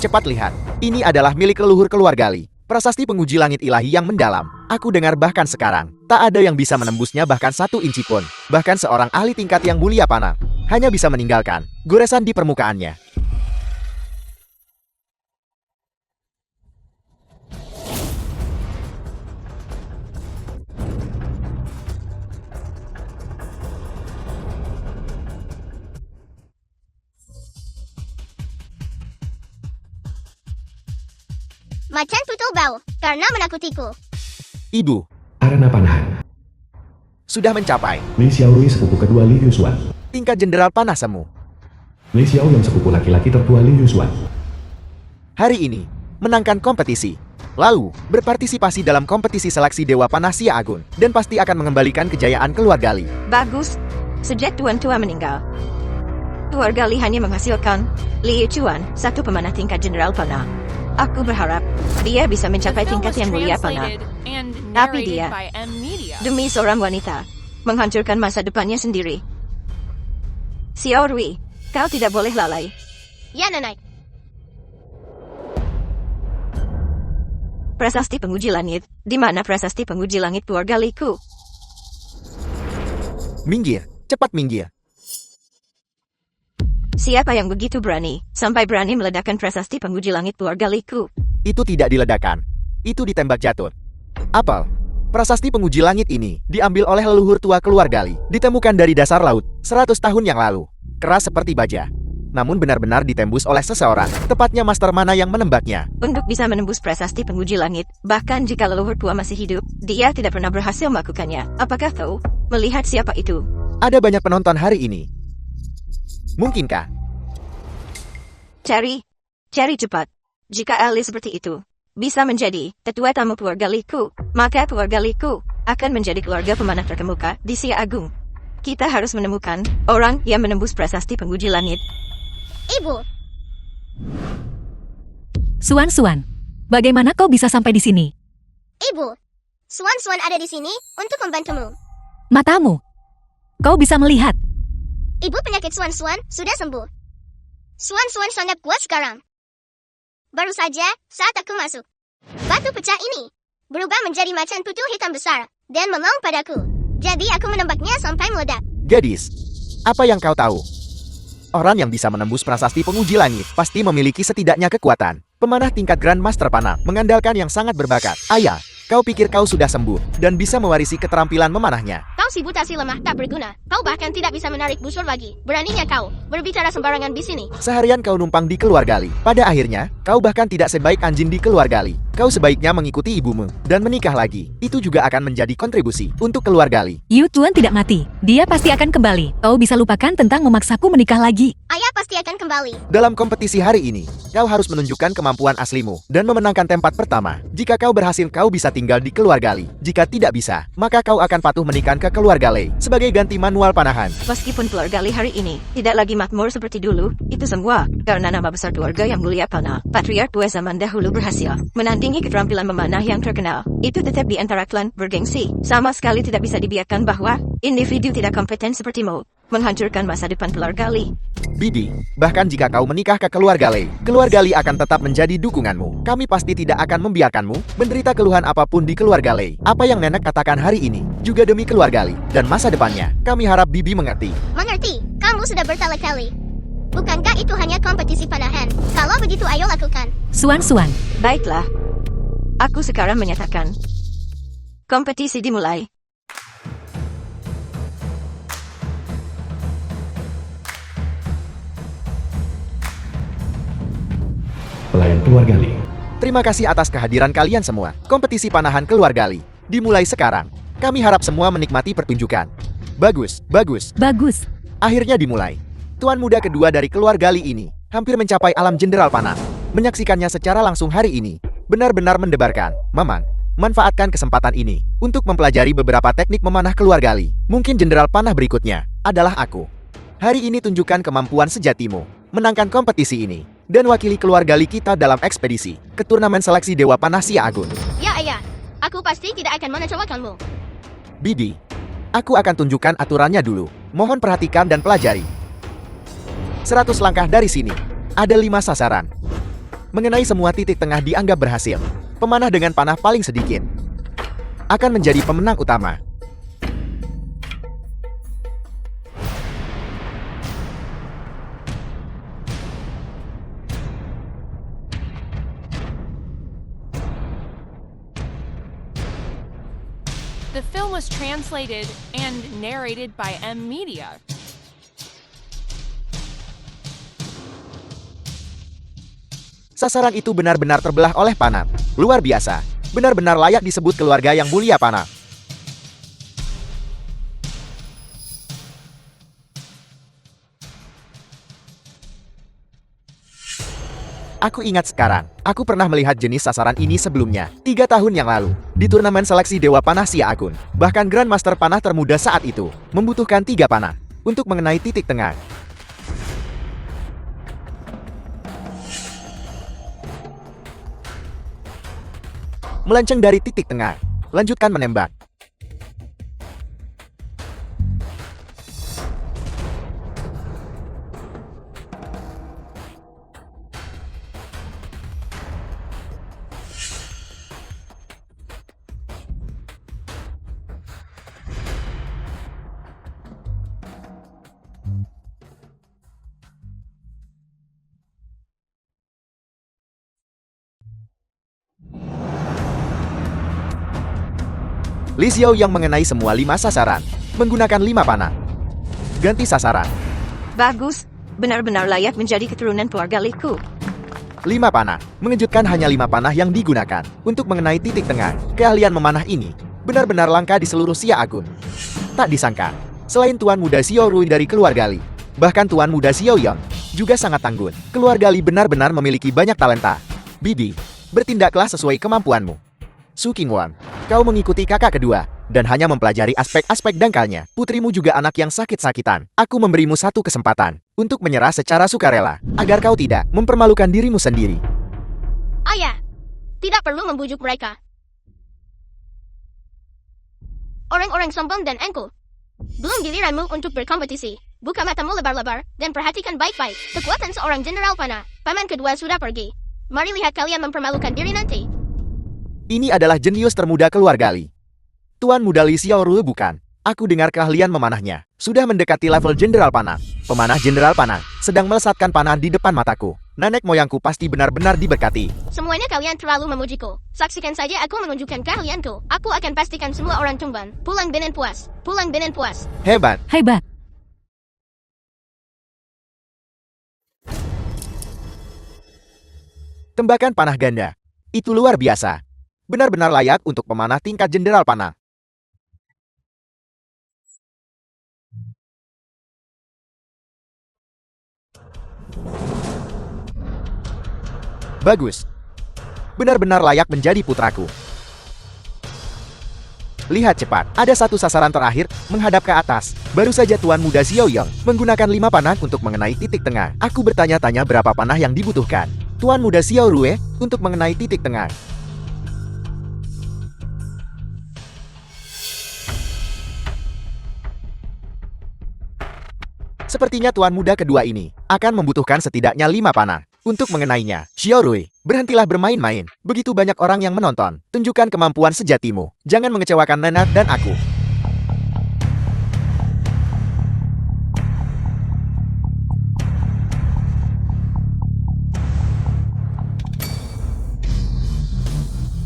Cepat lihat. Ini adalah milik leluhur keluargali. Prasasti penguji langit ilahi yang mendalam. Aku dengar bahkan sekarang, tak ada yang bisa menembusnya bahkan 1 inci pun. Bahkan seorang ahli tingkat yang mulia panah hanya bisa meninggalkan goresan di permukaannya. Macan tutul bau, karena menakutiku. Ibu, Arena Panahan. sudah mencapai Li Xiaorui sepupu kedua Li Yusuan. tingkat jenderal panah semu. Li Xiao yang sepupu laki-laki tertua Li Yusuan. Hari ini, menangkan kompetisi. Lalu, berpartisipasi dalam kompetisi seleksi Dewa Panah Sia Agun. Dan pasti akan mengembalikan kejayaan keluargali. Bagus. Sejak Tuan Tua meninggal, keluarga Li hanya menghasilkan Li Yuchuan, satu pemanah tingkat jenderal panah. Aku berharap dia bisa mencapai tingkat yang mulia panah. Tapi dia, demi seorang wanita, menghancurkan masa depannya sendiri. Xiaorui, kau tidak boleh lalai. Ya, Nenek. Prasasti penguji langit, di mana prasasti penguji langit keluarga Liku? Minggir, cepat minggir. Siapa yang begitu berani, sampai berani meledakkan prasasti penguji langit keluarga Liku? Itu tidak diledakan. Itu ditembak jatuh. Apel, prasasti penguji langit ini diambil oleh leluhur tua keluargali. Ditemukan dari dasar laut 100 tahun yang lalu. Keras seperti baja. Namun benar-benar ditembus oleh seseorang. Tepatnya master mana yang menembaknya. Untuk bisa menembus prasasti penguji langit, bahkan jika leluhur tua masih hidup, dia tidak pernah berhasil melakukannya. Apakah kau melihat siapa itu? Ada banyak penonton hari ini. Mungkinkah? Cari cepat. Jika Ali seperti itu bisa menjadi tetua tamu keluarga Liku, maka keluarga Liku akan menjadi keluarga pemanah terkemuka di Sia Agung. Kita harus menemukan orang yang menembus prasasti penguji langit. Ibu, Suan, bagaimana kau bisa sampai di sini? Ibu. Suan ada di sini untuk membantumu. Matamu. Kau bisa melihat. Ibu, penyakit Suan sudah sembuh. Suan sangat kuat sekarang. Baru saja saat aku masuk, batu pecah ini berubah menjadi macan putih hitam besar dan memaung padaku. Jadi aku menembaknya sampai meledak. Gadis, apa yang kau tahu? Orang yang bisa menembus prasasti penguji langit pasti memiliki setidaknya kekuatan. Pemanah tingkat Grand Master Panah mengandalkan yang sangat berbakat. Ayah, kau pikir kau sudah sembuh dan bisa mewarisi keterampilan memanahnya? Kau si buta si lemah tak berguna. Kau bahkan tidak bisa menarik busur lagi. Beraninya kau berbicara sembarangan di sini. Seharian kau numpang di keluargali. Pada akhirnya, kau bahkan tidak sebaik anjing di keluargali. Kau sebaiknya mengikuti ibumu dan menikah lagi. Itu juga akan menjadi kontribusi untuk keluargali. Yu Tuan tidak mati. Dia pasti akan kembali. Kau bisa lupakan tentang memaksaku menikah lagi. Ayah pasti akan kembali. Dalam kompetisi hari ini, kau harus menunjukkan kemampuan aslimu dan memenangkan tempat pertama. Jika kau berhasil, kau bisa tinggal di keluargali. Jika tidak bisa, maka kau akan patuh menikah ke keluarga Lei sebagai ganti manual panahan. Meskipun keluarga Li hari ini tidak lagi makmur seperti dulu, itu semua karena nama besar keluarga yang mulia panah. Patriark tua zaman dahulu berhasil menandingi keterampilan memanah yang terkenal. Itu tetap di antara klan bergengsi. Sama sekali tidak bisa dibiarkan bahwa individu tidak kompeten sepertimu menghancurkan masa depan keluarga Li. Bibi, bahkan jika kau menikah ke keluarga Lei akan tetap menjadi dukunganmu. Kami pasti tidak akan membiarkanmu menderita keluhan apapun di keluarga Lei. Apa yang nenek katakan hari ini, juga demi keluarga Lei dan masa depannya. Kami harap Bibi mengerti. Mengerti, kamu sudah berkali-kali. Bukankah itu hanya kompetisi panahan? Kalau begitu ayo lakukan. Suan, Baiklah. Aku sekarang menyatakan kompetisi dimulai. Pelayan keluarga Li. Terima kasih atas kehadiran kalian semua. Kompetisi panahan keluarga Li dimulai sekarang. Kami harap semua menikmati pertunjukan. Bagus. Akhirnya dimulai. Tuan muda kedua dari keluarga Li ini hampir mencapai alam jenderal panah. Menyaksikannya secara langsung hari ini benar-benar mendebarkan. Mamang, manfaatkan kesempatan ini untuk mempelajari beberapa teknik memanah keluarga Li. Mungkin jenderal panah berikutnya adalah aku. Hari ini tunjukkan kemampuan sejatimu, menangkan kompetisi ini, dan wakili keluarga Li kita dalam ekspedisi ke turnamen seleksi Dewa Panah Sia Agun. Ya ayah, aku pasti tidak akan mengecewakanmu. Bibi, aku akan tunjukkan aturannya dulu. Mohon perhatikan dan pelajari. 100 langkah dari sini, ada 5 sasaran. Mengenai semua titik tengah dianggap berhasil. Pemanah dengan panah paling sedikit akan menjadi pemenang utama. The film was translated and narrated by M Media. Sasaran itu benar-benar terbelah oleh panah. Luar biasa. Benar-benar layak disebut keluarga yang mulia panah. Aku ingat sekarang, aku pernah melihat jenis sasaran ini sebelumnya, 3 tahun yang lalu, di turnamen seleksi Dewa Panah Sia Agun. Bahkan Grandmaster Panah termuda saat itu, membutuhkan 3 panah untuk mengenai titik tengah. Melenceng dari titik tengah, lanjutkan menembak. Li Xiao yang mengenai semua 5 sasaran, menggunakan 5 panah. Ganti sasaran. Bagus. Benar-benar layak menjadi keturunan keluarga Liku. 5 panah. Mengejutkan hanya 5 panah yang digunakan untuk mengenai titik tengah. Keahlian memanah ini benar-benar langka di seluruh Sia Agun. Tak disangka, selain Tuan Muda Xiao Rui dari keluarga Li, bahkan Tuan Muda Xiao Yang juga sangat tangguh. Keluarga Li benar-benar memiliki banyak talenta. Bibi, bertindaklah sesuai kemampuanmu. Su Qingwan, kau mengikuti kakak kedua, dan hanya mempelajari aspek-aspek dangkalnya. Putrimu juga anak yang sakit-sakitan. Aku memberimu satu kesempatan untuk menyerah secara sukarela, agar kau tidak mempermalukan dirimu sendiri. Ayah, tidak perlu membujuk mereka. Orang-orang sombong dan angkuh. Belum giliranmu untuk berkompetisi. Buka matamu lebar-lebar, dan perhatikan baik-baik. Kekuatan seorang jenderal panah. Paman kedua sudah pergi. Mari lihat kalian mempermalukan diri nanti. Ini adalah jenius termuda keluarga Li. Tuan Muda Li Xiao Rui bukan. Aku dengar keahlian memanahnya sudah mendekati level jenderal panah. Pemanah jenderal panah sedang melesatkan panah di depan mataku. Nenek moyangku pasti benar-benar diberkati. Semuanya kalian terlalu memujiku. Saksikan saja aku menunjukkan keahlianku. Aku akan pastikan semua orang tumbang. Pulang benen puas. Pulang benen puas. Hebat. Hebat. Tembakan panah ganda. Itu luar biasa. Benar-benar layak untuk pemanah tingkat jenderal panah. Bagus. Benar-benar layak menjadi putraku. Lihat cepat, ada satu sasaran terakhir menghadap ke atas. Baru saja Tuan Muda Xiao Yang menggunakan 5 panah untuk mengenai titik tengah. Aku bertanya-tanya berapa panah yang dibutuhkan Tuan Muda Xiao Rui untuk mengenai titik tengah. Sepertinya Tuan Muda kedua ini akan membutuhkan setidaknya 5 panah untuk mengenainya. Xiao Rui, berhentilah bermain-main. Begitu banyak orang yang menonton. Tunjukkan kemampuan sejatimu. Jangan mengecewakan Nana dan aku.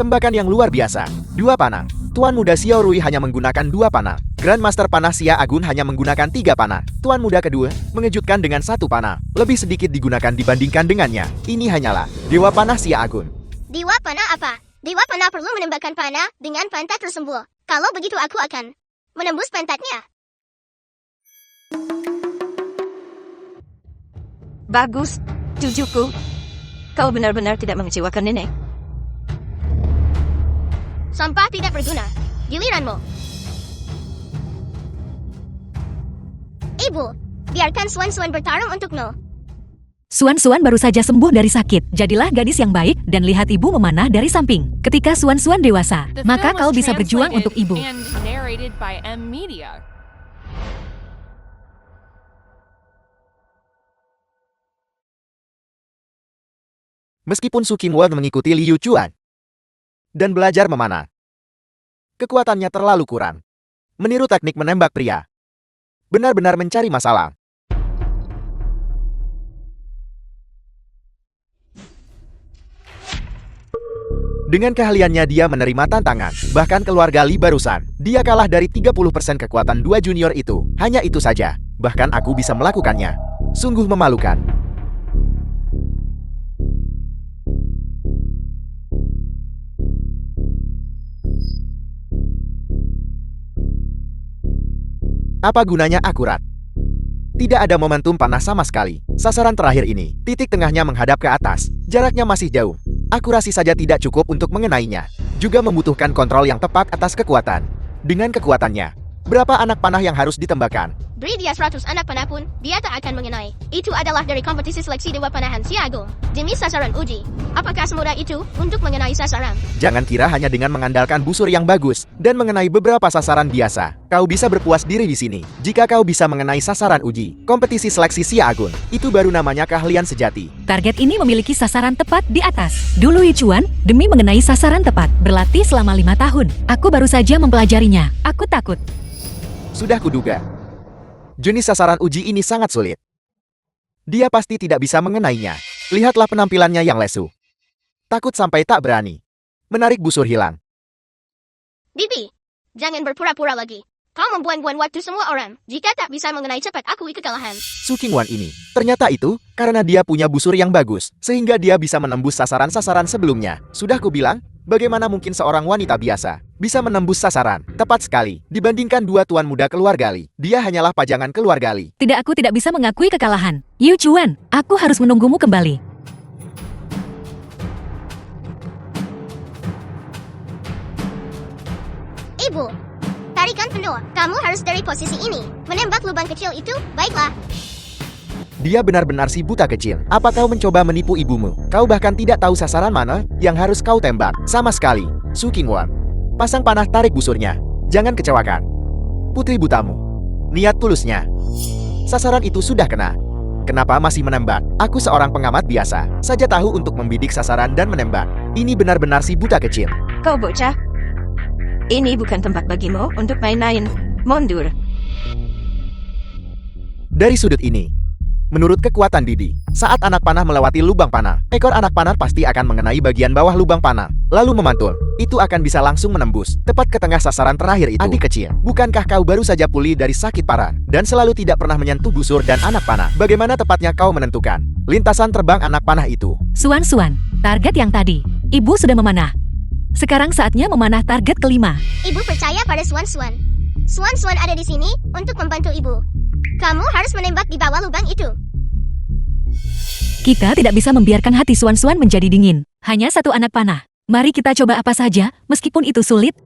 Tembakan yang luar biasa. 2 panah. Tuan Muda Xiao Rui hanya menggunakan 2 panah. Grandmaster Panah Sia Agun hanya menggunakan 3 panah. Tuan Muda kedua mengejutkan dengan 1 panah. Lebih sedikit digunakan dibandingkan dengannya. Ini hanyalah Dewa Panah Sia Agun. Dewa panah apa? Dewa panah perlu menembakkan panah dengan pantat tersembul. Kalau begitu aku akan menembus pantatnya. Bagus. Cucuku. Kau benar-benar tidak mengecewakan nenek. Sampah tidak berguna. Giliranmu. Ibu, biarkan Suan-Suan bertarung untukmu. Suan-Suan baru saja sembuh dari sakit. Jadilah gadis yang baik dan lihat ibu memanah dari samping. Ketika Suan-Suan dewasa, The maka film kau was bisa berjuang translated untuk ibu. And narrated by M Media. Meskipun Su Qingwen mengikuti Liu Chuan dan belajar memanah, kekuatannya terlalu kurang. Meniru teknik menembak pria, benar-benar mencari masalah. Dengan keahliannya dia menerima tantangan. Bahkan keluarga Li barusan, dia kalah dari 30% kekuatan dua junior itu. Hanya itu saja. Bahkan aku bisa melakukannya. Sungguh memalukan. Apa gunanya akurat? Tidak ada momentum panah sama sekali. Sasaran terakhir ini, titik tengahnya menghadap ke atas. Jaraknya masih jauh. Akurasi saja tidak cukup untuk mengenainya. Juga membutuhkan kontrol yang tepat atas kekuatan. Dengan kekuatannya, berapa anak panah yang harus ditembakkan? Beri dia 100 anak panah pun, dia tak akan mengenai. Itu adalah dari kompetisi seleksi Dewa Panahan Siagung. Demi sasaran uji. Apakah semudah itu untuk mengenai sasaran? Jangan kira hanya dengan mengandalkan busur yang bagus dan mengenai beberapa sasaran biasa, kau bisa berpuas diri di sini. Jika kau bisa mengenai sasaran uji, kompetisi seleksi Siagung, itu baru namanya keahlian sejati. Target ini memiliki sasaran tepat di atas. Dulu Yichuan, demi mengenai sasaran tepat, berlatih selama 5 tahun. Aku baru saja mempelajarinya. Aku takut. Sudah kuduga. Jenis sasaran uji ini sangat sulit. Dia pasti tidak bisa mengenainya. Lihatlah penampilannya yang lesu. Takut sampai tak berani. Menarik busur hilang. Bibi, jangan berpura-pura lagi. Kau membuang-buang waktu semua orang. Jika tak bisa mengenai cepat, akui kekalahan. Su Qingwen ini, ternyata itu karena dia punya busur yang bagus, sehingga dia bisa menembus sasaran-sasaran sebelumnya. Sudah kubilang, bagaimana mungkin seorang wanita biasa bisa menembus sasaran? Tepat sekali. Dibandingkan dua tuan muda keluarga Li, dia hanyalah pajangan keluarga Li. Tidak, aku tidak bisa mengakui kekalahan. Yichuan, aku harus menunggumu kembali. Ibu, tarikan penuh. Kamu harus dari posisi ini. Menembak lubang kecil itu, baiklah. Dia benar-benar si buta kecil. Apa kau mencoba menipu ibumu? Kau bahkan tidak tahu sasaran mana yang harus kau tembak. Sama sekali. Su Qingwen, pasang panah, tarik busurnya. Jangan kecewakan putri butamu. Niat tulusnya. Sasaran itu sudah kena. Kenapa masih menembak? Aku seorang pengamat biasa saja tahu untuk membidik sasaran dan menembak. Ini benar-benar si buta kecil. Kau bocah. Ini bukan tempat bagimu untuk main-main. Mundur. Dari sudut ini, menurut kekuatan Didi, saat anak panah melewati lubang panah, ekor anak panah pasti akan mengenai bagian bawah lubang panah, lalu memantul. Itu akan bisa langsung menembus, tepat ke tengah sasaran terakhir itu. Adik kecil, bukankah kau baru saja pulih dari sakit parah, dan selalu tidak pernah menyentuh busur dan anak panah? Bagaimana tepatnya kau menentukan lintasan terbang anak panah itu? Suan, target yang tadi, ibu sudah memanah. Sekarang saatnya memanah target kelima. Ibu percaya pada Suan. Suan ada di sini untuk membantu ibu. Kamu harus menembak di bawah lubang itu. Kita tidak bisa membiarkan hati Suan menjadi dingin. Hanya satu anak panah. Mari kita coba apa saja, meskipun itu sulit.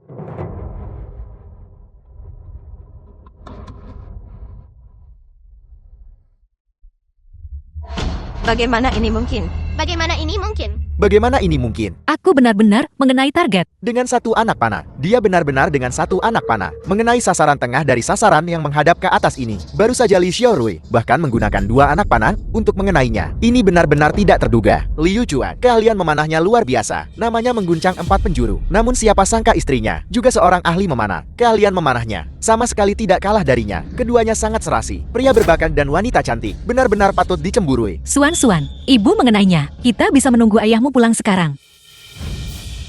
Bagaimana ini mungkin? Bagaimana ini mungkin? Bagaimana ini mungkin? Aku benar-benar mengenai target. Dengan satu anak panah, dia benar-benar dengan satu anak panah mengenai sasaran tengah dari sasaran yang menghadap ke atas ini. Baru saja Li Xiaorui bahkan menggunakan dua anak panah untuk mengenainya. Ini benar-benar tidak terduga. Liu Chuan, keahlian memanahnya luar biasa. Namanya mengguncang 4 penjuru. Namun siapa sangka istrinya juga seorang ahli memanah. Keahlian memanahnya sama sekali tidak kalah darinya. Keduanya sangat serasi. Pria berbakat dan wanita cantik. Benar-benar patut dicemburui. Suan, ibu mengenainya. Kita bisa menunggu ayahmu pulang sekarang.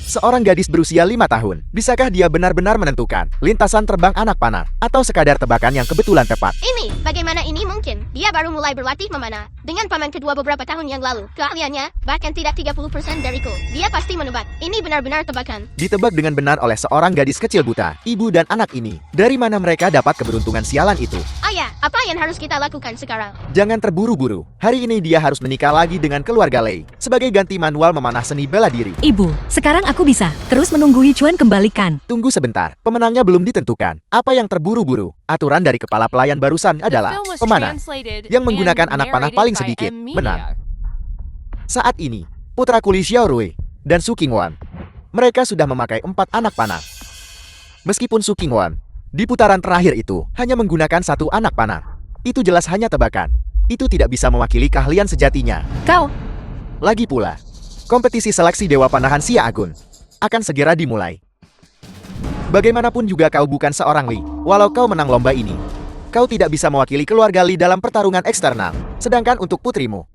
Seorang gadis berusia 5 tahun, bisakah dia benar-benar menentukan lintasan terbang anak panah atau sekadar tebakan yang kebetulan tepat? Ini, bagaimana ini mungkin? Dia baru mulai berlatih memanah dengan paman kedua beberapa tahun yang lalu. Keahliannya bahkan tidak 30% dariku. Dia pasti menebak. Ini benar-benar tebakan. Ditebak dengan benar oleh seorang gadis kecil buta, ibu dan anak ini. Dari mana mereka dapat keberuntungan sialan itu? Ayah, apa yang harus kita lakukan sekarang? Jangan terburu-buru. Hari ini dia harus menikah lagi dengan keluarga Lei sebagai ganti manual memanah seni bela diri. Ibu, sekarang aku bisa terus menunggu Yichuan kembalikan. Tunggu sebentar, pemenangnya belum ditentukan. Apa yang terburu-buru? Aturan dari kepala pelayan barusan adalah pemanah yang menggunakan anak panah paling sedikit menang. Saat ini, putraku Li Xiaorui dan Su Qingwen, mereka sudah memakai 4 anak panah. Meskipun Su Qingwen di putaran terakhir itu hanya menggunakan 1 anak panah, itu jelas hanya tebakan. Itu tidak bisa mewakili keahlian sejatinya. Kau Lagi pula, kompetisi seleksi Dewa Panahan Xia Agun akan segera dimulai. Bagaimanapun juga kau bukan seorang Li, walau kau menang lomba ini. Kau tidak bisa mewakili keluarga Li dalam pertarungan eksternal, sedangkan untuk putrimu,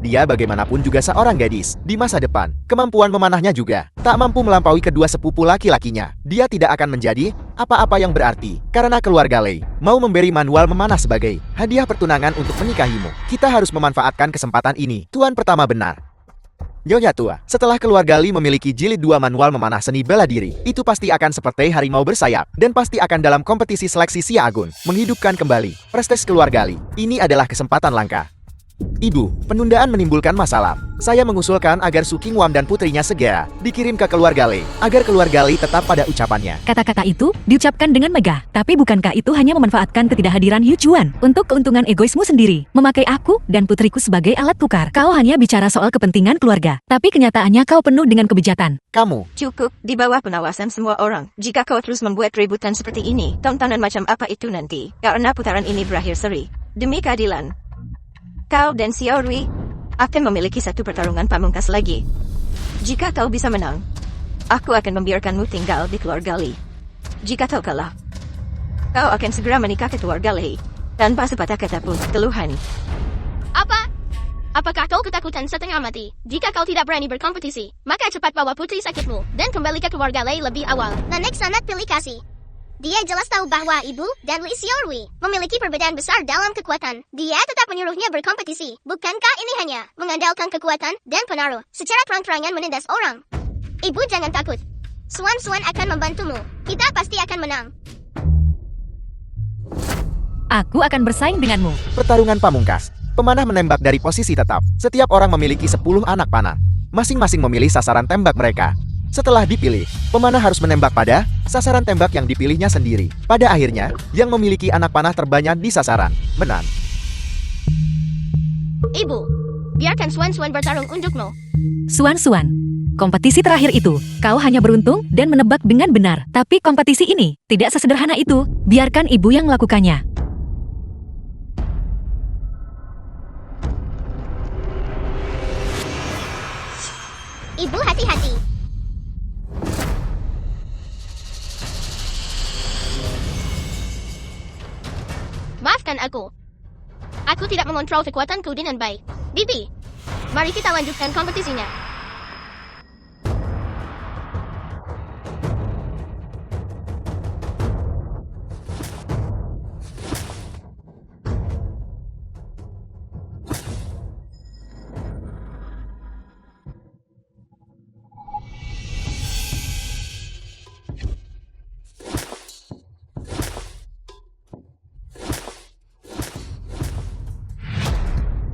dia bagaimanapun juga seorang gadis. Di masa depan, kemampuan memanahnya juga tak mampu melampaui kedua sepupu laki-lakinya. Dia tidak akan menjadi apa-apa yang berarti, karena keluarga Lei mau memberi manual memanah sebagai hadiah pertunangan untuk menikahimu. Kita harus memanfaatkan kesempatan ini. Tuan pertama benar. Nyonya tua, setelah keluarga Li memiliki jilid 2 manual memanah seni bela diri, itu pasti akan seperti harimau bersayap, dan pasti akan dalam kompetisi seleksi Xia Agun, menghidupkan kembali prestis keluarga Li. Ini adalah kesempatan langka. Ibu, penundaan menimbulkan masalah. Saya mengusulkan agar Su Qingwam dan putrinya segera dikirim ke keluarga Lei, agar keluarga Lei tetap pada ucapannya. Kata-kata itu diucapkan dengan megah. Tapi bukankah itu hanya memanfaatkan ketidakhadiran Yu Chuan untuk keuntungan egoismu sendiri? Memakai aku dan putriku sebagai alat tukar. Kau hanya bicara soal kepentingan keluarga, tapi kenyataannya kau penuh dengan kebejatan. Kamu, Cukup, di bawah pengawasan semua orang. Jika kau terus membuat ributan seperti ini, tontonan macam apa itu nanti? Karena putaran ini berakhir seri. Demi keadilan, kau dan Xiao Rui akan memiliki satu pertarungan pamungkas lagi. Jika kau bisa menang, aku akan membiarkanmu tinggal di keluarga Li. Jika kau kalah, kau akan segera menikah ke keluarga Li, tanpa sepatah kata pun keluhan. Apa? Apakah kau ketakutan setengah mati? Jika kau tidak berani berkompetisi, maka cepat bawa putri sakitmu dan kembali ke keluarga Lei lebih awal. Nanek sangat pilih kasih. Dia jelas tahu bahwa ibu dan Li Xiaorui memiliki perbedaan besar dalam kekuatan. Dia tetap menyuruhnya berkompetisi. Bukankah ini hanya mengandalkan kekuatan dan pengaruh secara terang-terangan menindas orang? Ibu jangan takut. Suan akan membantumu. Kita pasti akan menang. Aku akan bersaing denganmu. pertarungan pamungkas. Pemanah menembak dari posisi tetap. Setiap orang memiliki 10 anak panah. Masing-masing memilih sasaran tembak mereka. Setelah dipilih, pemanah harus menembak pada sasaran tembak yang dipilihnya sendiri. Pada akhirnya, yang memiliki anak panah terbanyak di sasaran menang. Ibu, biarkan Suan bertarung untukmu. Suan, kompetisi terakhir itu, kau hanya beruntung dan menebak dengan benar. Tapi kompetisi ini tidak sesederhana itu. Biarkan ibu yang melakukannya. Ibu hati-hati. Maafkan aku. Aku tidak mengontrol kekuatanku dengan baik. Bibi, mari kita lanjutkan kompetisinya.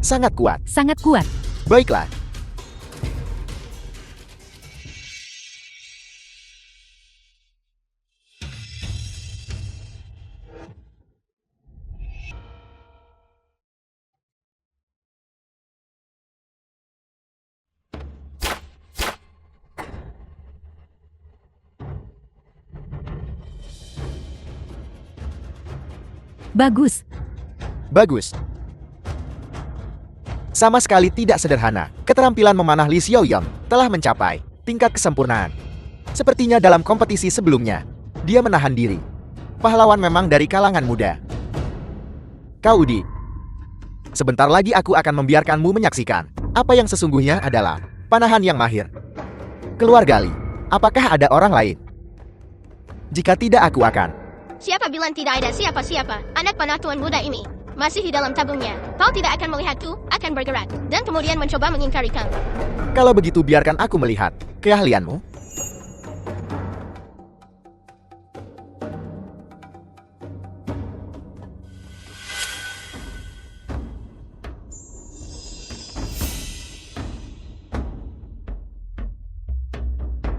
Sangat kuat. Sangat kuat. Baiklah. Bagus. Bagus. Sama sekali tidak sederhana. Keterampilan memanah Li Xiaoyang telah mencapai tingkat kesempurnaan. Sepertinya dalam kompetisi sebelumnya, dia menahan diri. Pahlawan memang dari kalangan muda. Kau Udi, sebentar lagi aku akan membiarkanmu menyaksikan apa yang sesungguhnya adalah panahan yang mahir. Keluarga Li, apakah ada orang lain? Jika tidak, aku akan. Siapa bilang tidak ada siapa-siapa? Anak panah tuan muda ini masih di dalam tabungnya. Kau tidak akan melihatku, akan bergerak, dan kemudian mencoba mengingkari kamu. Kalau begitu biarkan aku melihat keahlianmu.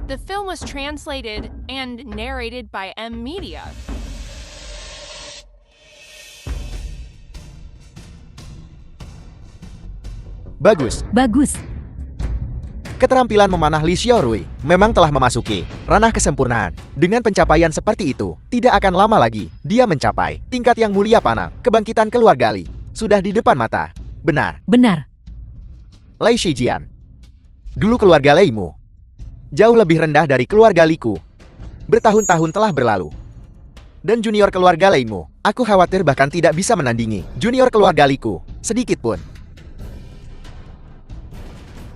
The film was translated and narrated by M Media. Bagus. Bagus. Keterampilan memanah Li Xiaorui memang telah memasuki ranah kesempurnaan. Dengan pencapaian seperti itu, tidak akan lama lagi dia mencapai tingkat yang mulia panah. Kebangkitan keluarga Li sudah di depan mata. Benar. Benar. Lei Shijian, Dulu keluarga Leimu jauh lebih rendah dari keluarga Liku. Bertahun-tahun telah berlalu. Dan junior keluarga Leimu, aku khawatir bahkan tidak bisa menandingi junior keluarga Liku, sedikit pun.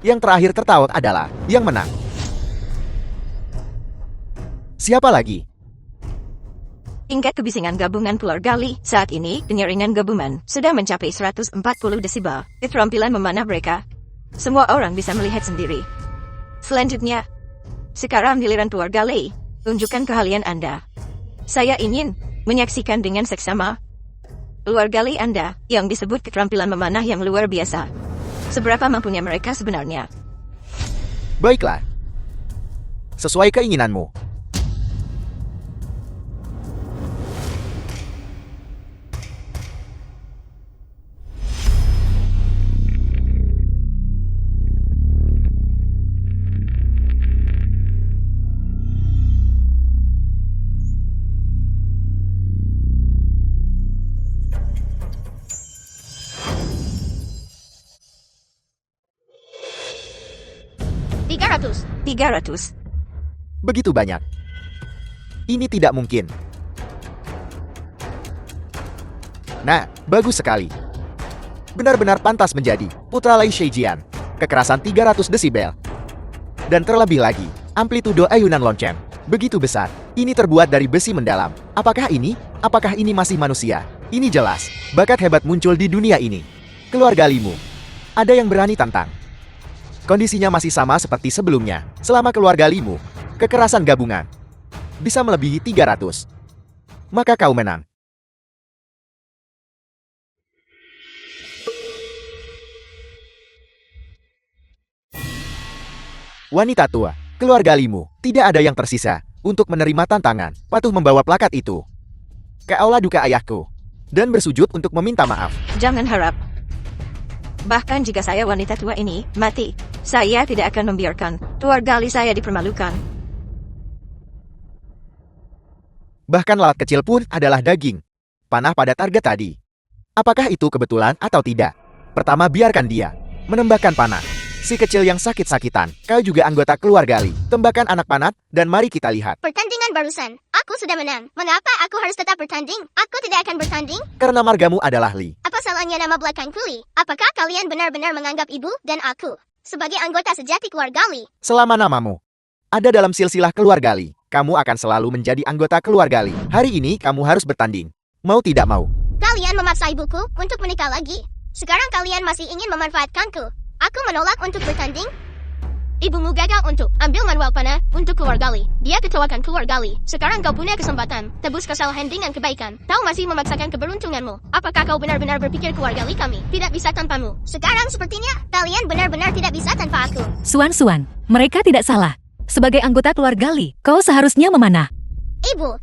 Yang terakhir tertawa adalah yang menang. Siapa lagi? Tingkat kebisingan gabungan keluarga Li saat ini, penyaringan gabungan sudah mencapai 140 desibel. Keterampilan memanah mereka, semua orang bisa melihat sendiri. Selanjutnya, sekarang giliran keluarga Li, tunjukkan keahlian Anda. Saya ingin menyaksikan dengan seksama keluarga Li Anda yang disebut keterampilan memanah yang luar biasa. Seberapa mampunya mereka sebenarnya? Baiklah. Sesuai keinginanmu. Ratus. 300. Begitu banyak. Ini tidak mungkin. Nah, bagus sekali. Benar-benar pantas menjadi putra Lei Sheijian. Kekerasan 300 desibel. Dan terlebih lagi, amplitudo ayunan lonceng begitu besar. Ini terbuat dari besi mendalam. Apakah ini masih manusia? Ini jelas, bakat hebat muncul di dunia ini. Keluarga Limu, ada yang berani tantang. Kondisinya masih sama seperti sebelumnya. Selama keluarga Limu, kekerasan gabungan bisa melebihi 300. Maka kau menang. Wanita tua, keluarga Limu, tidak ada yang tersisa untuk menerima tantangan. Patuh membawa plakat itu ke aula duka ayahku dan bersujud untuk meminta maaf. Jangan harap. Bahkan jika saya wanita tua ini mati, saya tidak akan membiarkan keluarga Li saya dipermalukan. Bahkan lalat kecil pun adalah daging panah pada target tadi. Apakah itu kebetulan atau tidak? Pertama, biarkan dia menembakkan panah. Si kecil yang sakit-sakitan, kau juga anggota keluarga Li. Tembakkan anak panah dan mari kita lihat. Pertandingan barusan, aku sudah menang. Mengapa aku harus tetap bertanding? Aku tidak akan bertanding. Karena margamu adalah Li. Apa salahnya nama belakangku Li? Apakah kalian benar-benar menganggap ibu dan aku sebagai anggota sejati keluarga Li? Selama namamu ada dalam silsilah keluarga Li, kamu akan selalu menjadi anggota keluarga Li. Hari ini kamu harus bertanding. Mau tidak mau. Kalian memaksa ibuku untuk menikah lagi. Sekarang kalian masih ingin memanfaatkanku. Aku menolak untuk bertanding. Ibumu gagal untuk ambil manual panah untuk keluarga Li. Dia kecewakan keluarga Li. Sekarang kau punya kesempatan tebus kesalahan dengan kebaikan. Kau masih memaksakan keberuntunganmu. Apakah kau benar-benar berpikir keluarga Li kami tidak bisa tanpamu? Sekarang sepertinya kalian benar-benar tidak bisa tanpa aku. Suan, mereka tidak salah. Sebagai anggota keluarga Li, kau seharusnya memanah. Ibu,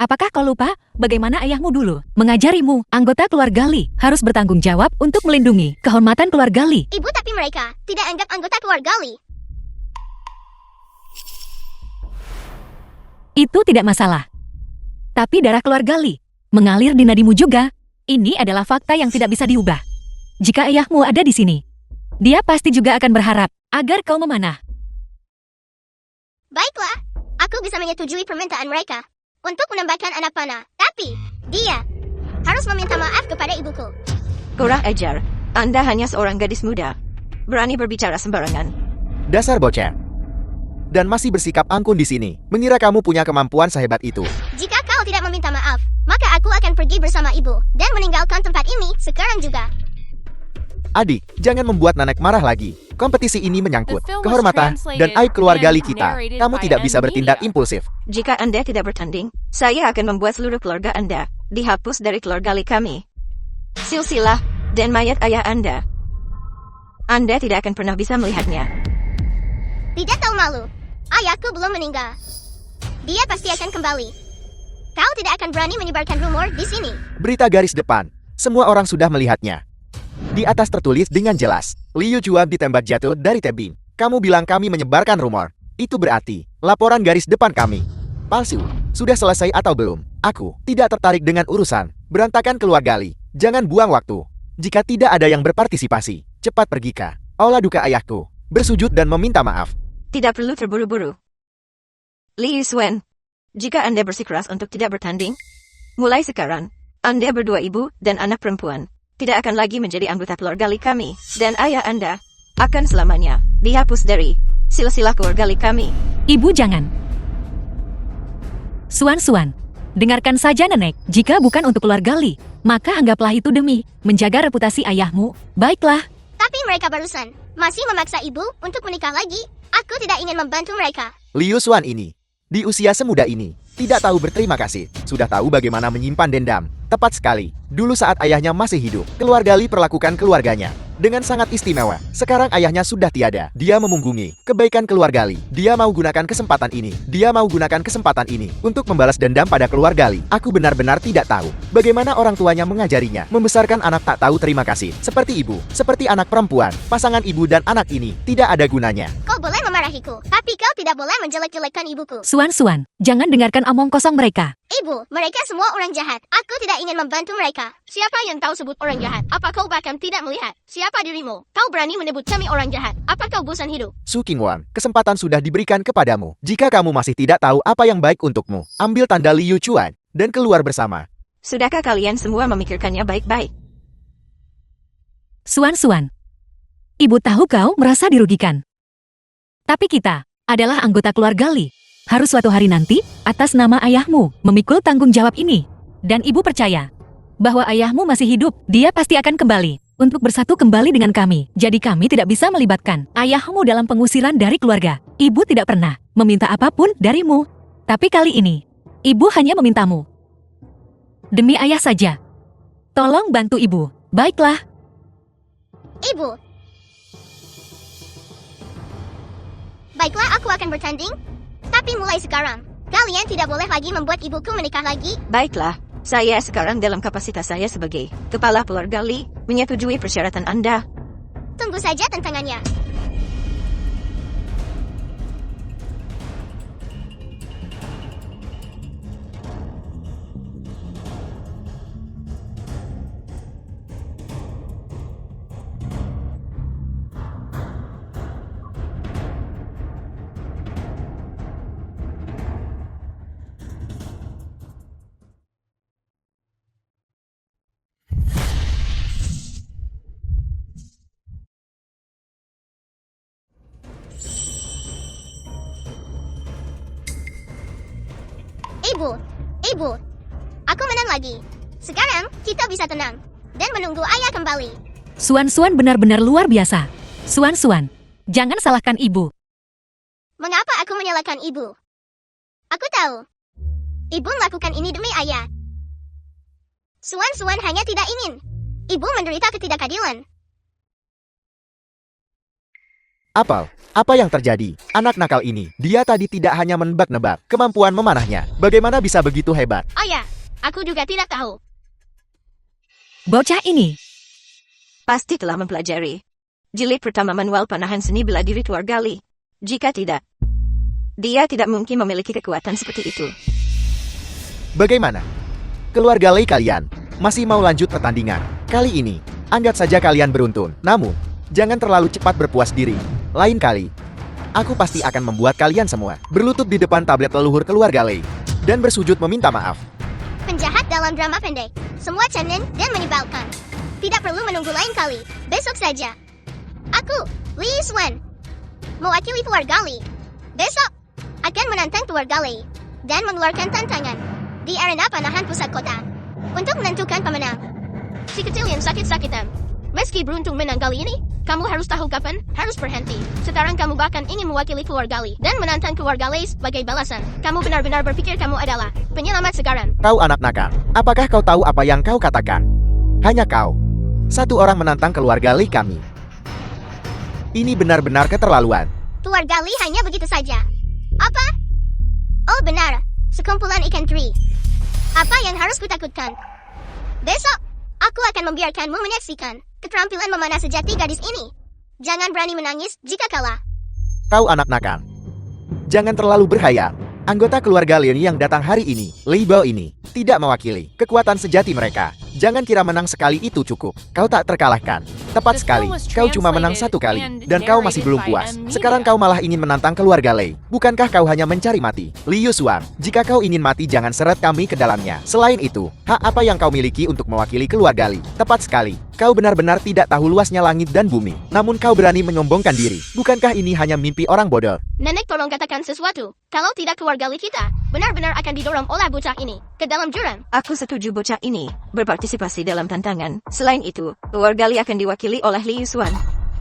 Apakah kau lupa bagaimana ayahmu dulu mengajarimu? Anggota keluarga Li harus bertanggung jawab untuk melindungi kehormatan keluarga Li. ibu tapi mereka tidak anggap anggota keluarga Li. Itu tidak masalah. Tapi darah keluarga Li mengalir di nadimu juga. Ini adalah fakta yang tidak bisa diubah. Jika ayahmu ada di sini, dia pasti juga akan berharap agar kau memanah. Baiklah, aku bisa menyetujui permintaan mereka untuk menambahkan anak panah. Tapi, dia harus meminta maaf kepada ibuku. Kurang ajar. Anda hanya seorang gadis muda. Berani berbicara sembarangan. Dasar bocah. Dan masih bersikap angkuh di sini. Mengira kamu punya kemampuan sehebat itu. Jika kau tidak meminta maaf, maka aku akan pergi bersama ibu dan meninggalkan tempat ini sekarang juga. Adik, jangan membuat Nanek marah lagi. Kompetisi ini menyangkut The film was kehormatan dan translated aib keluarga and Li kita. narrated Kamu by tidak bisa M bertindak Media. impulsif. Jika Anda tidak bertanding, saya akan membuat seluruh keluarga Anda dihapus dari keluarga Li kami. Silsilah dan mayat ayah Anda. Anda tidak akan pernah bisa melihatnya. Tidak tahu malu. Ayahku belum meninggal. Dia pasti akan kembali. Kau tidak akan berani menyebarkan rumor di sini. Berita garis depan. Semua orang sudah melihatnya. Di atas tertulis dengan jelas, Liu Juan ditembak jatuh dari tebing. Kamu bilang kami menyebarkan rumor. Itu berarti laporan garis depan kami palsu. Sudah selesai atau belum? Aku tidak tertarik dengan urusan berantakan keluarga Li. Jangan buang waktu. Jika tidak ada yang berpartisipasi, cepat pergi ke aula duka ayahku bersujud dan meminta maaf. Tidak perlu terburu-buru. Li Yuswan, jika Anda bersikeras untuk tidak bertanding, mulai sekarang, Anda berdua ibu dan anak perempuan tidak akan lagi menjadi anggota keluarga Li kami, dan ayah Anda akan selamanya dihapus dari silsilah keluarga Li kami. Ibu jangan. Suan, dengarkan saja nenek, jika bukan untuk keluarga Li, maka anggaplah itu demi menjaga reputasi ayahmu. Baiklah. Tapi mereka barusan masih memaksa ibu untuk menikah lagi. Aku tidak ingin membantu mereka. Li Yuswan ini, di usia semuda ini, tidak tahu berterima kasih. Sudah tahu bagaimana menyimpan dendam. Tepat sekali, dulu saat ayahnya masih hidup, keluarga Li perlakukan keluarganya dengan sangat istimewa. Sekarang ayahnya sudah tiada. Dia memunggungi kebaikan keluarga Li. Dia mau gunakan kesempatan ini untuk membalas dendam pada keluarga Li. Aku benar-benar tidak tahu bagaimana orang tuanya mengajarinya membesarkan anak tak tahu terima kasih. Seperti ibu, seperti anak perempuan. Pasangan ibu dan anak ini tidak ada gunanya. Kau boleh memarahiku, tapi kau tidak boleh menjelek-jelekkan ibuku. Suan, jangan dengarkan omong kosong mereka. Ibu, mereka semua orang jahat. Aku tidak ingin membantu mereka. Siapa yang tahu sebut orang jahat? Apa kau bahkan tidak melihat? Siapa dirimu? Kau berani menyebut kami orang jahat? Apa kau bosan hidup? Su Qingwan, kesempatan sudah diberikan kepadamu. Jika kamu masih tidak tahu apa yang baik untukmu, ambil tanda Li Yuchuan dan keluar bersama. Sudahkah kalian semua memikirkannya baik-baik? Suan, ibu tahu kau merasa dirugikan. Tapi kita adalah anggota keluarga Li. Harus suatu hari nanti, atas nama ayahmu, memikul tanggung jawab ini. Dan ibu percaya bahwa ayahmu masih hidup, dia pasti akan kembali untuk bersatu kembali dengan kami. Jadi kami tidak bisa melibatkan ayahmu dalam pengusiran dari keluarga. Ibu tidak pernah meminta apapun darimu. Tapi kali ini, ibu hanya memintamu demi ayah saja. Tolong bantu ibu. Baiklah. Ibu. Baiklah, aku akan bertanding. Tapi mulai sekarang, kalian tidak boleh lagi membuat ibuku menikah lagi. Baiklah, saya sekarang dalam kapasitas saya sebagai kepala keluarga Li menyetujui persyaratan Anda. Tunggu saja tantangannya. Ibu, aku menang lagi. Sekarang, kita bisa tenang dan menunggu ayah kembali. Suan benar-benar luar biasa. Suan, jangan salahkan ibu. Mengapa aku menyalahkan ibu? Aku tahu. Ibu melakukan ini demi ayah. Suan hanya tidak ingin ibu menderita ketidakadilan. Apa yang terjadi? Anak nakal ini, dia tadi tidak hanya menebak-nebak kemampuan memanahnya. Bagaimana bisa begitu hebat? Ayah, aku juga tidak tahu. Bocah ini Pasti telah mempelajari jilid pertama manual panahan seni bela diri keluarga Li. Jika tidak, dia tidak mungkin memiliki kekuatan seperti itu. Bagaimana? Keluarga Lei kalian masih mau lanjut pertandingan. Kali ini, anggap saja kalian beruntun. Namun, jangan terlalu cepat berpuas diri. Lain kali, aku pasti akan membuat kalian semua berlutut di depan tablet leluhur keluarga Lei dan bersujud meminta maaf. Penjahat dalam drama pendek. Semua cengeng dan menyebalkan. Tidak perlu menunggu lain kali. Besok saja. Aku, Li Yuswan, mewakili keluarga Li. Besok, akan menantang keluarga Li dan mengeluarkan tantangan di arena panahan pusat kota untuk menentukan pemenang. Si kecil yang sakit-sakitan. Meski beruntung menang kali ini, kamu harus tahu kapan harus berhenti. Sekarang kamu bahkan ingin mewakili keluarga Li dan menantang keluarga Li sebagai balasan. Kamu benar-benar berpikir kamu adalah penyelamat sekarang. Kau anak nakal, apakah kau tahu apa yang kau katakan? Hanya kau, satu orang menantang keluarga Li kami. Ini benar-benar keterlaluan. Keluarga Li hanya begitu saja. Apa? Oh benar, sekumpulan ikan teri. Apa yang harus kutakutkan? Besok, aku akan membiarkanmu menyaksikan keterampilan memanah sejati gadis ini. Jangan berani menangis jika kalah. Kau anak nakal. Jangan terlalu berhayal. Anggota keluarga Leon yang datang hari ini, label ini, tidak mewakili kekuatan sejati mereka. Jangan kira menang sekali itu cukup. Kau tak terkalahkan. Tepat sekali, kau cuma menang satu kali, dan kau masih belum puas. Sekarang kau malah ingin menantang keluarga Lei. Bukankah kau hanya mencari mati? Liu Xuan, jika kau ingin mati jangan seret kami ke dalamnya. Selain itu, hak apa yang kau miliki untuk mewakili keluarga Li? Tepat sekali, kau benar-benar tidak tahu luasnya langit dan bumi. Namun kau berani menyombongkan diri. Bukankah ini hanya mimpi orang bodoh? Nenek tolong katakan sesuatu. Kalau tidak keluarga Li kita, benar-benar akan didorong oleh bocah ini ke dalam jurang. Aku setuju bocah ini berpartisipasi dalam tantangan. Selain itu, keluarga Li akan diwakili oleh Liu Xuan.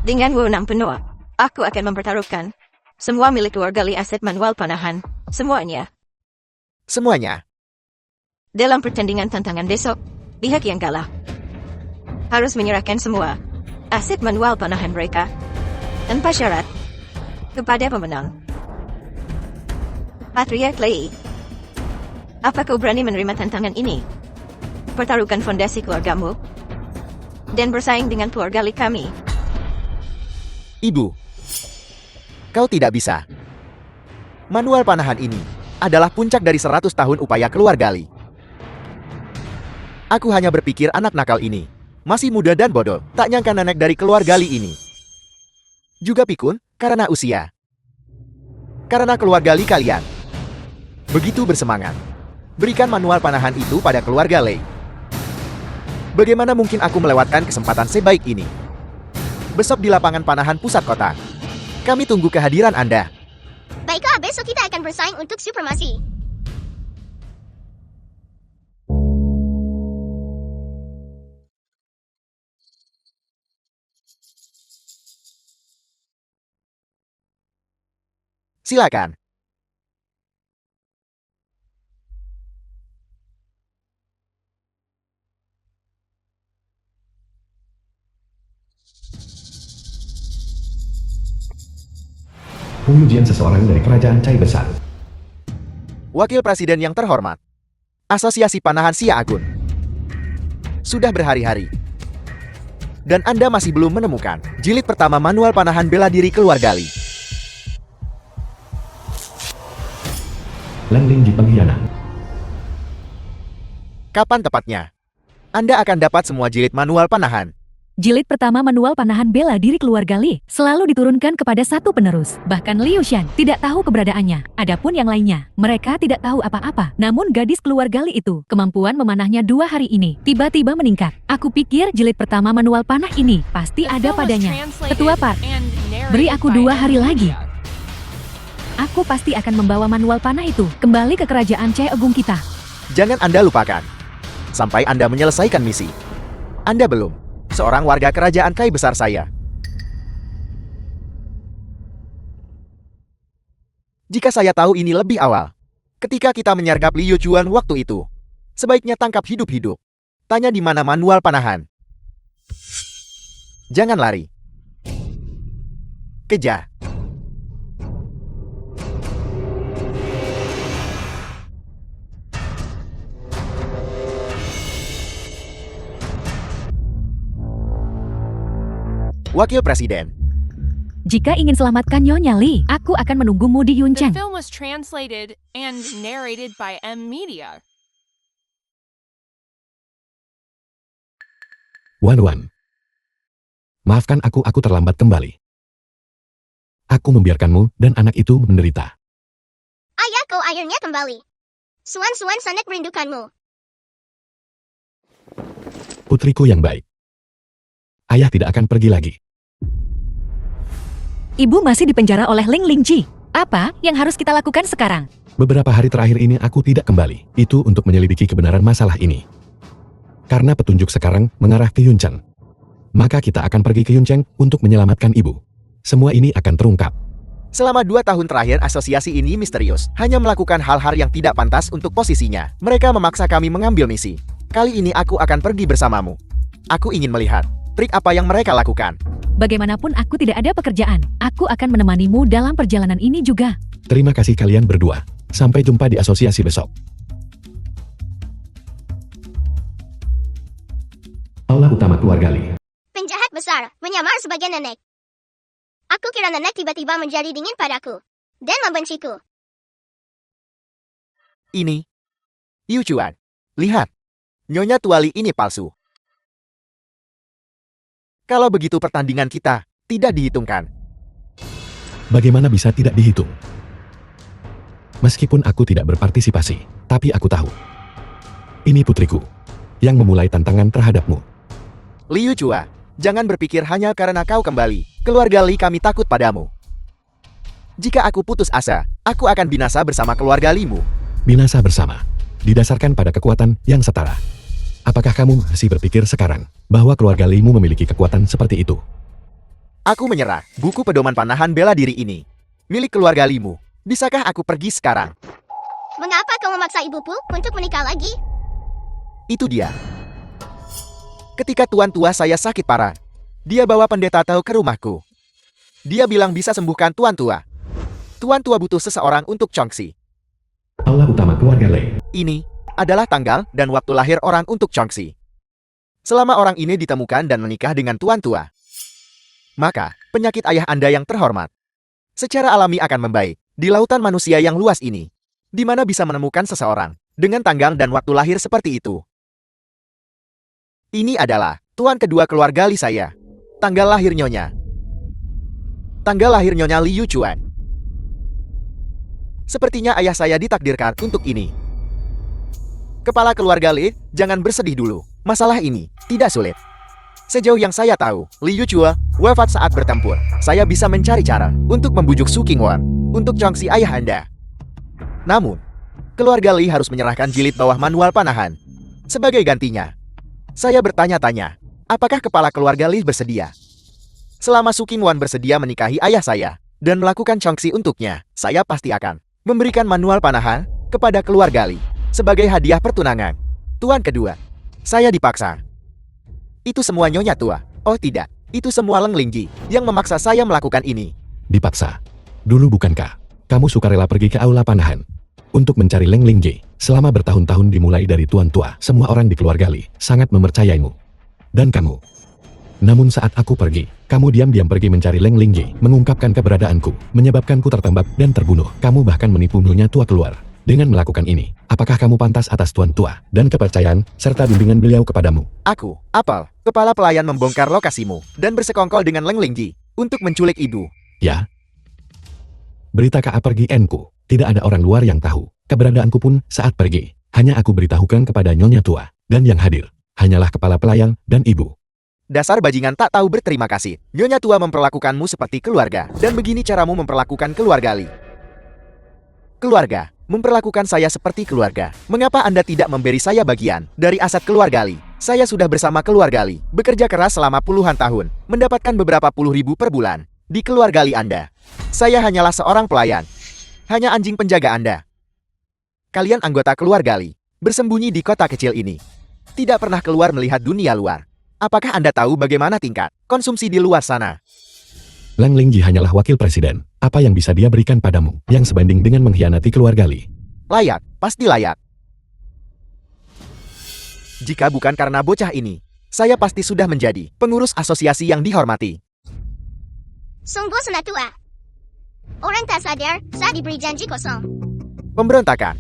Dengan wewenang penuh, aku akan mempertaruhkan semua milik keluarga Li, aset manual panahan, semuanya. Semuanya. Dalam pertandingan tantangan besok, pihak yang kalah harus menyerahkan semua aset manual panahan mereka tanpa syarat kepada pemenang. Patriarch Lei, apa kau berani menerima tantangan ini? Pertaruhkan fondasi keluargamu dan bersaing dengan keluarga Li kami. Ibu, kau tidak bisa. Manual panahan ini adalah puncak dari 100 tahun upaya keluarga Li. Aku hanya berpikir anak nakal ini masih muda dan bodoh, tak nyangka nenek dari keluarga Li ini juga pikun karena usia. Karena keluarga Li kalian begitu bersemangat. Berikan manual panahan itu pada keluarga Lei. Bagaimana mungkin aku melewatkan kesempatan sebaik ini? Besok di lapangan panahan pusat kota. Kami tunggu kehadiran Anda. Baiklah, besok kita akan bersaing untuk supremasi. Silakan. Pengujian seseorang dari Kerajaan Cai Besar. Wakil Presiden yang terhormat, Asosiasi Panahan Xia Agun. Sudah berhari-hari, dan Anda masih belum menemukan jilid pertama manual panahan bela diri keluarga Li. Lang Ling di pengkhianat. Kapan tepatnya Anda akan dapat semua jilid manual panahan? Jilid pertama manual panahan bela diri keluarga Li selalu diturunkan kepada satu penerus. Bahkan Liu Shan tidak tahu keberadaannya. Adapun yang lainnya, mereka tidak tahu apa-apa. Namun gadis keluarga Li itu, kemampuan memanahnya 2 hari ini tiba-tiba meningkat. Aku pikir jilid pertama manual panah ini pasti ada padanya. Ketua Park, beri aku 2 hari lagi. Aku pasti akan membawa manual panah itu kembali ke kerajaan Cai Agung kita. Jangan Anda lupakan. Sampai Anda menyelesaikan misi. Anda belum seorang warga kerajaan Kai besar saya. Jika saya tahu ini lebih awal, ketika kita menyergap Liu Chuan waktu itu, sebaiknya tangkap hidup-hidup. Tanya di mana manual panahan. Jangan lari. Kejar. Wakil Presiden. Jika ingin selamatkan Nyonya Li, aku akan menunggumu di The Yuncheng. film was translated and narrated by M Media. Wan. Maafkan aku terlambat kembali. Aku membiarkanmu dan anak itu menderita. Ayah, kau akhirnya kembali. Suan sangat merindukanmu. Putriku yang baik. Ayah tidak akan pergi lagi. Ibu masih dipenjara oleh Ling Lingji. Apa yang harus kita lakukan sekarang? Beberapa hari terakhir ini aku tidak kembali. Itu untuk menyelidiki kebenaran masalah ini. Karena petunjuk sekarang mengarah ke Yuncheng. Maka kita akan pergi ke Yuncheng untuk menyelamatkan ibu. Semua ini akan terungkap. Selama 2 tahun terakhir asosiasi ini misterius. Hanya melakukan hal-hal yang tidak pantas untuk posisinya. Mereka memaksa kami mengambil misi. Kali ini aku akan pergi bersamamu. Aku ingin melihat trik apa yang mereka lakukan. Bagaimanapun aku tidak ada pekerjaan. Aku akan menemanimu dalam perjalanan ini juga. Terima kasih kalian berdua. Sampai jumpa di asosiasi besok. Aula utama keluarga Li. Penjahat besar, menyamar sebagai nenek. Aku kira nenek tiba-tiba menjadi dingin padaku dan membenciku. Ini. Yu Chuan. Lihat. Nyonya tua Li ini palsu. Kalau begitu pertandingan kita tidak dihitungkan. Bagaimana bisa tidak dihitung? Meskipun aku tidak berpartisipasi, tapi aku tahu. Ini putriku, yang memulai tantangan terhadapmu. Liu Chua, jangan berpikir hanya karena kau kembali. Keluarga Li kami takut padamu. Jika aku putus asa, aku akan binasa bersama keluarga Limu. Binasa bersama, didasarkan pada kekuatan yang setara. Apakah kamu masih berpikir sekarang, bahwa keluarga Limu memiliki kekuatan seperti itu? Aku menyerah buku pedoman panahan bela diri ini. Milik keluarga Limu. Bisakah aku pergi sekarang? Mengapa kau memaksa ibuku untuk menikah lagi? Itu dia. Ketika tuan tua saya sakit parah, dia bawa pendeta Tao ke rumahku. Dia bilang bisa sembuhkan tuan tua. Tuan tua butuh seseorang untuk Chongxi. Aula utama keluarga Lei. Ini adalah tanggal dan waktu lahir orang untuk Chongxi. Selama orang ini ditemukan dan menikah dengan tuan tua, maka penyakit ayah Anda yang terhormat secara alami akan membaik. Di lautan manusia yang luas ini, di mana bisa menemukan seseorang dengan tanggal dan waktu lahir seperti itu. Ini adalah tuan kedua keluarga Li saya. Tanggal lahir Nyonya. Tanggal lahir Nyonya Li Yuchuan. Sepertinya ayah saya ditakdirkan untuk ini. Kepala keluarga Li, jangan bersedih dulu. Masalah ini tidak sulit. Sejauh yang saya tahu, Li Yuchua wafat saat bertempur. Saya bisa mencari cara untuk membujuk Su Qingwan untuk Chongxi ayah Anda. Namun, keluarga Li harus menyerahkan jilid bawah manual panahan. Sebagai gantinya, saya bertanya-tanya, apakah kepala keluarga Li bersedia? Selama Su Qingwan bersedia menikahi ayah saya dan melakukan Chongxi untuknya, saya pasti akan memberikan manual panahan kepada keluarga Li sebagai hadiah pertunangan. Tuan kedua, saya dipaksa. Itu semua Nyonya tua. Oh tidak, itu semua Leng Lingji yang memaksa saya melakukan ini. Dipaksa. Dulu bukankah kamu sukarela pergi ke aula panahan untuk mencari Leng Lingji? Selama bertahun-tahun dimulai dari tuan tua, semua orang di keluarga Li sangat mempercayaimu. Dan kamu. Namun saat aku pergi, kamu diam-diam pergi mencari Leng Lingji, mengungkapkan keberadaanku, menyebabkanku tertembak dan terbunuh. Kamu bahkan menipu Nyonya tua keluar. Dengan melakukan ini, apakah kamu pantas atas tuan tua dan kepercayaan serta bimbingan beliau kepadamu? Aku, Apel, kepala pelayan membongkar lokasimu dan bersekongkol dengan Leng Lingji untuk menculik ibu. Ya. Berita KA pergi N-ku, tidak ada orang luar yang tahu. Keberadaanku pun saat pergi, hanya aku beritahukan kepada Nyonya tua, dan yang hadir hanyalah kepala pelayan dan ibu. Dasar bajingan tak tahu berterima kasih. Nyonya tua memperlakukanmu seperti keluarga, dan begini caramu memperlakukan keluarga Li. Keluarga, memperlakukan saya seperti keluarga. Mengapa Anda tidak memberi saya bagian dari aset keluarga Li? Saya sudah bersama keluarga Li, bekerja keras selama puluhan tahun, mendapatkan beberapa puluh ribu per bulan. Di keluarga Li Anda, saya hanyalah seorang pelayan. Hanya anjing penjaga Anda. Kalian anggota keluarga Li, bersembunyi di kota kecil ini. Tidak pernah keluar melihat dunia luar. Apakah Anda tahu bagaimana tingkat konsumsi di luar sana? Leng Lingji hanyalah wakil presiden. Apa yang bisa dia berikan padamu yang sebanding dengan mengkhianati keluarga Li? Layak, pasti layak. Jika bukan karena bocah ini, saya pasti sudah menjadi pengurus asosiasi yang dihormati. Sungguh senatua. Orang tak sadar saat diberi janji kosong. Pemberontakan.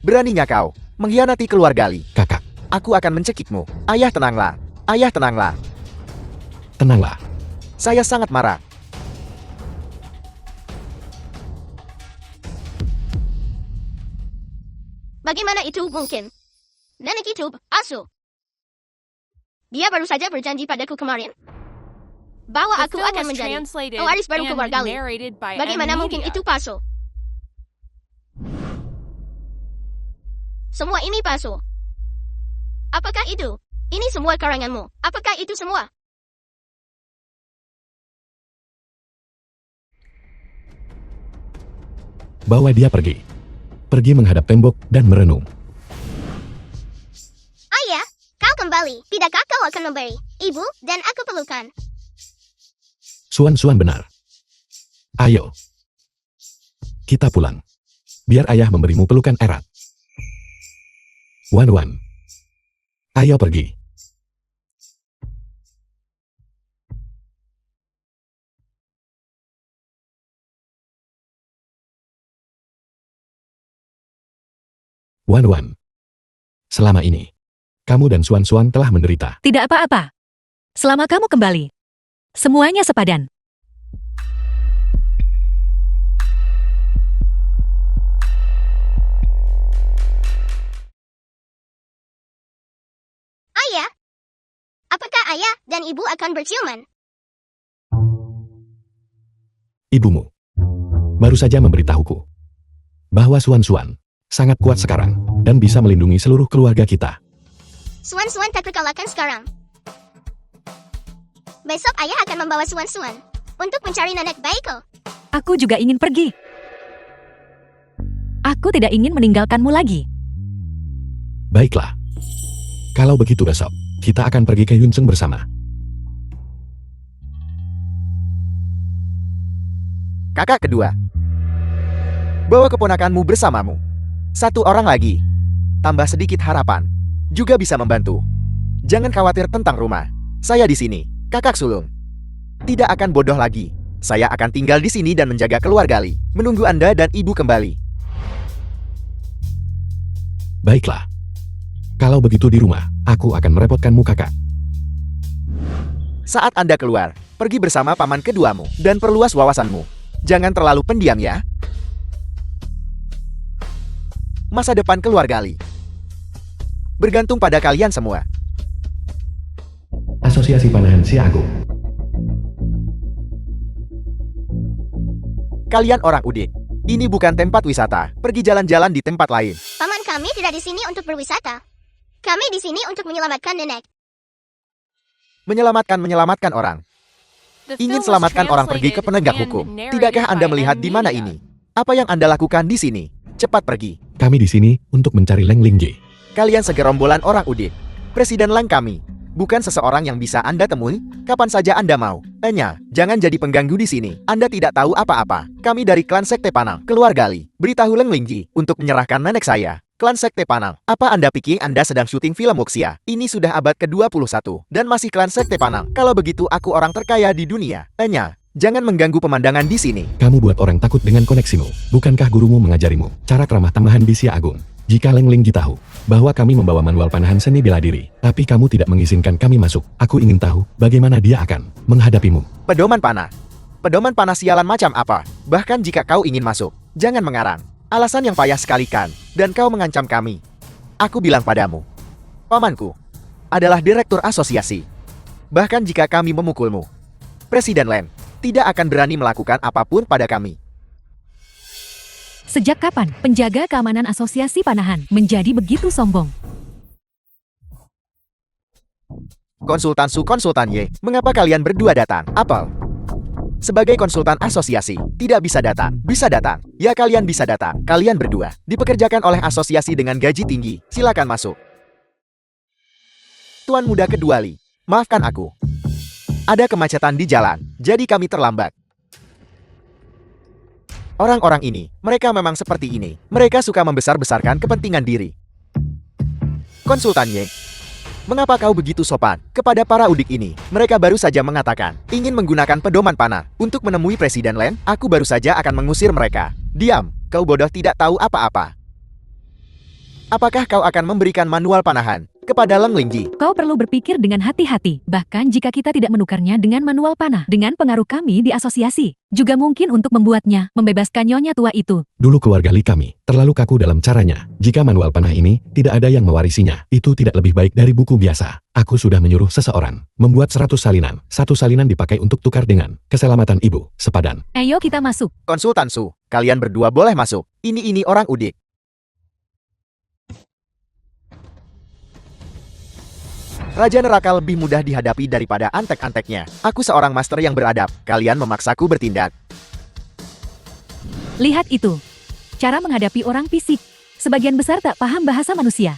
Beraninya kau mengkhianati keluarga Li. Kakak, Aku akan mencekikmu. Ayah tenanglah. Ayah tenanglah. tenanglah. Saya sangat marah. Bagaimana itu mungkin? Nenek itu palsu. Dia baru saja berjanji padaku kemarin bahwa The aku film akan was menjadi translated pewaris baru and keluarga Li. narrated by Bagaimana M mungkin Media. itu palsu? Semua ini palsu. Apakah itu? Ini semua karanganmu. Apakah itu semua? Bawa dia pergi. Pergi menghadap tembok dan merenung. Ayah, kau kembali. Tidakkah kau akan memberi ibu dan aku pelukan? Suan benar. Ayo. Kita pulang. Biar ayah memberimu pelukan erat. Wan. Ayo pergi. Wan Wan. Selama ini, kamu dan Suan Suan telah menderita. Tidak apa-apa. Selama kamu kembali, semuanya sepadan. Ayah? Apakah ayah dan ibu akan berciuman? Ibumu baru saja memberitahuku bahwa Suan Suan sangat kuat sekarang dan bisa melindungi seluruh keluarga kita. Suan-Suan tak terkalahkan sekarang. Besok ayah akan membawa Suan-Suan untuk mencari nenek Baiko. Aku juga ingin pergi. Aku tidak ingin meninggalkanmu lagi. Baiklah. Kalau begitu besok, kita akan pergi ke Yunzeng bersama. Kakak kedua. Bawa keponakanmu bersamamu. Satu orang lagi. Tambah sedikit harapan. Juga bisa membantu. Jangan khawatir tentang rumah. Saya di sini, kakak sulung. Tidak akan bodoh lagi. Saya akan tinggal di sini dan menjaga keluarga Li. Menunggu Anda dan ibu kembali. Baiklah. Kalau begitu di rumah, aku akan merepotkanmu kakak. Saat Anda keluar, pergi bersama paman keduamu dan perluas wawasanmu. Jangan terlalu pendiam ya. Masa depan keluarga Li bergantung pada kalian semua. Asosiasi Panahan Si Agung. Kalian orang Udik. Ini bukan tempat wisata. Pergi jalan-jalan di tempat lain. Paman kami tidak di sini untuk berwisata. Kami di sini untuk menyelamatkan nenek. Menyelamatkan orang. The Ingin film was selamatkan orang pergi ke translated penegak and hukum. narrated Tidakkah Anda by melihat di mana Mia. ini? Apa yang Anda lakukan di sini? Cepat pergi. Kami di sini untuk mencari Leng Lingji. Kalian segerombolan orang Udik. Presiden Lang kami. Bukan seseorang yang bisa Anda temui kapan saja Anda mau. Enya, jangan jadi pengganggu di sini. Anda tidak tahu apa-apa. Kami dari klan Sekte Panang, keluarga Li. Beritahu Leng Lingji untuk menyerahkan nenek saya. Klan Sekte Panang. Apa Anda pikir Anda sedang syuting film Wuxia? Ini sudah abad ke-21 dan masih klan Sekte Panang. Kalau begitu aku orang terkaya di dunia. Enya, jangan mengganggu pemandangan di sini. Kamu buat orang takut dengan koneksimu. Bukankah gurumu mengajarimu cara keramah tamahan di Si Agung? Jika Leng Lingji tahu bahwa kami membawa manual panahan seni bela diri, tapi kamu tidak mengizinkan kami masuk, aku ingin tahu bagaimana dia akan menghadapimu. Pedoman panah. Pedoman panah sialan macam apa? Bahkan jika kau ingin masuk, jangan mengarang. Alasan yang payah sekali kan, dan kau mengancam kami. Aku bilang padamu, pamanku adalah direktur asosiasi. Bahkan jika kami memukulmu, Presiden Len tidak akan berani melakukan apapun pada kami. Sejak kapan penjaga keamanan asosiasi Panahan menjadi begitu sombong? Konsultan Su, konsultan Ye, mengapa kalian berdua datang? Apel. Sebagai konsultan asosiasi, tidak bisa datang. Bisa datang. Ya kalian bisa datang. Kalian berdua dipekerjakan oleh asosiasi dengan gaji tinggi. Silakan masuk. Tuan muda kedua Li, maafkan aku. Ada kemacetan di jalan, jadi kami terlambat. Orang-orang ini, mereka memang seperti ini. Mereka suka membesar-besarkan kepentingan diri. Konsultan Ye, mengapa kau begitu sopan kepada para udik ini? Mereka baru saja mengatakan ingin menggunakan pedoman panah untuk menemui Presiden Len. Aku baru saja akan mengusir mereka. Diam, kau bodoh tidak tahu apa-apa. Apakah kau akan memberikan manual panahan kepada Leng Lingji? Kau perlu berpikir dengan hati-hati, bahkan jika kita tidak menukarnya dengan manual panah. Dengan pengaruh kami di asosiasi, juga mungkin untuk membuatnya membebaskan nyonya tua itu. Dulu keluarga Li kami terlalu kaku dalam caranya. Jika manual panah ini tidak ada yang mewarisinya, itu tidak lebih baik dari buku biasa. Aku sudah menyuruh seseorang membuat 100 salinan. Satu salinan dipakai untuk tukar dengan keselamatan ibu, sepadan. Ayo kita masuk. Konsultan Su, kalian berdua boleh masuk. Ini orang udik. Raja neraka lebih mudah dihadapi daripada antek-anteknya. Aku seorang master yang beradab. Kalian memaksaku bertindak. Lihat itu. Cara menghadapi orang fisik. Sebagian besar tak paham bahasa manusia.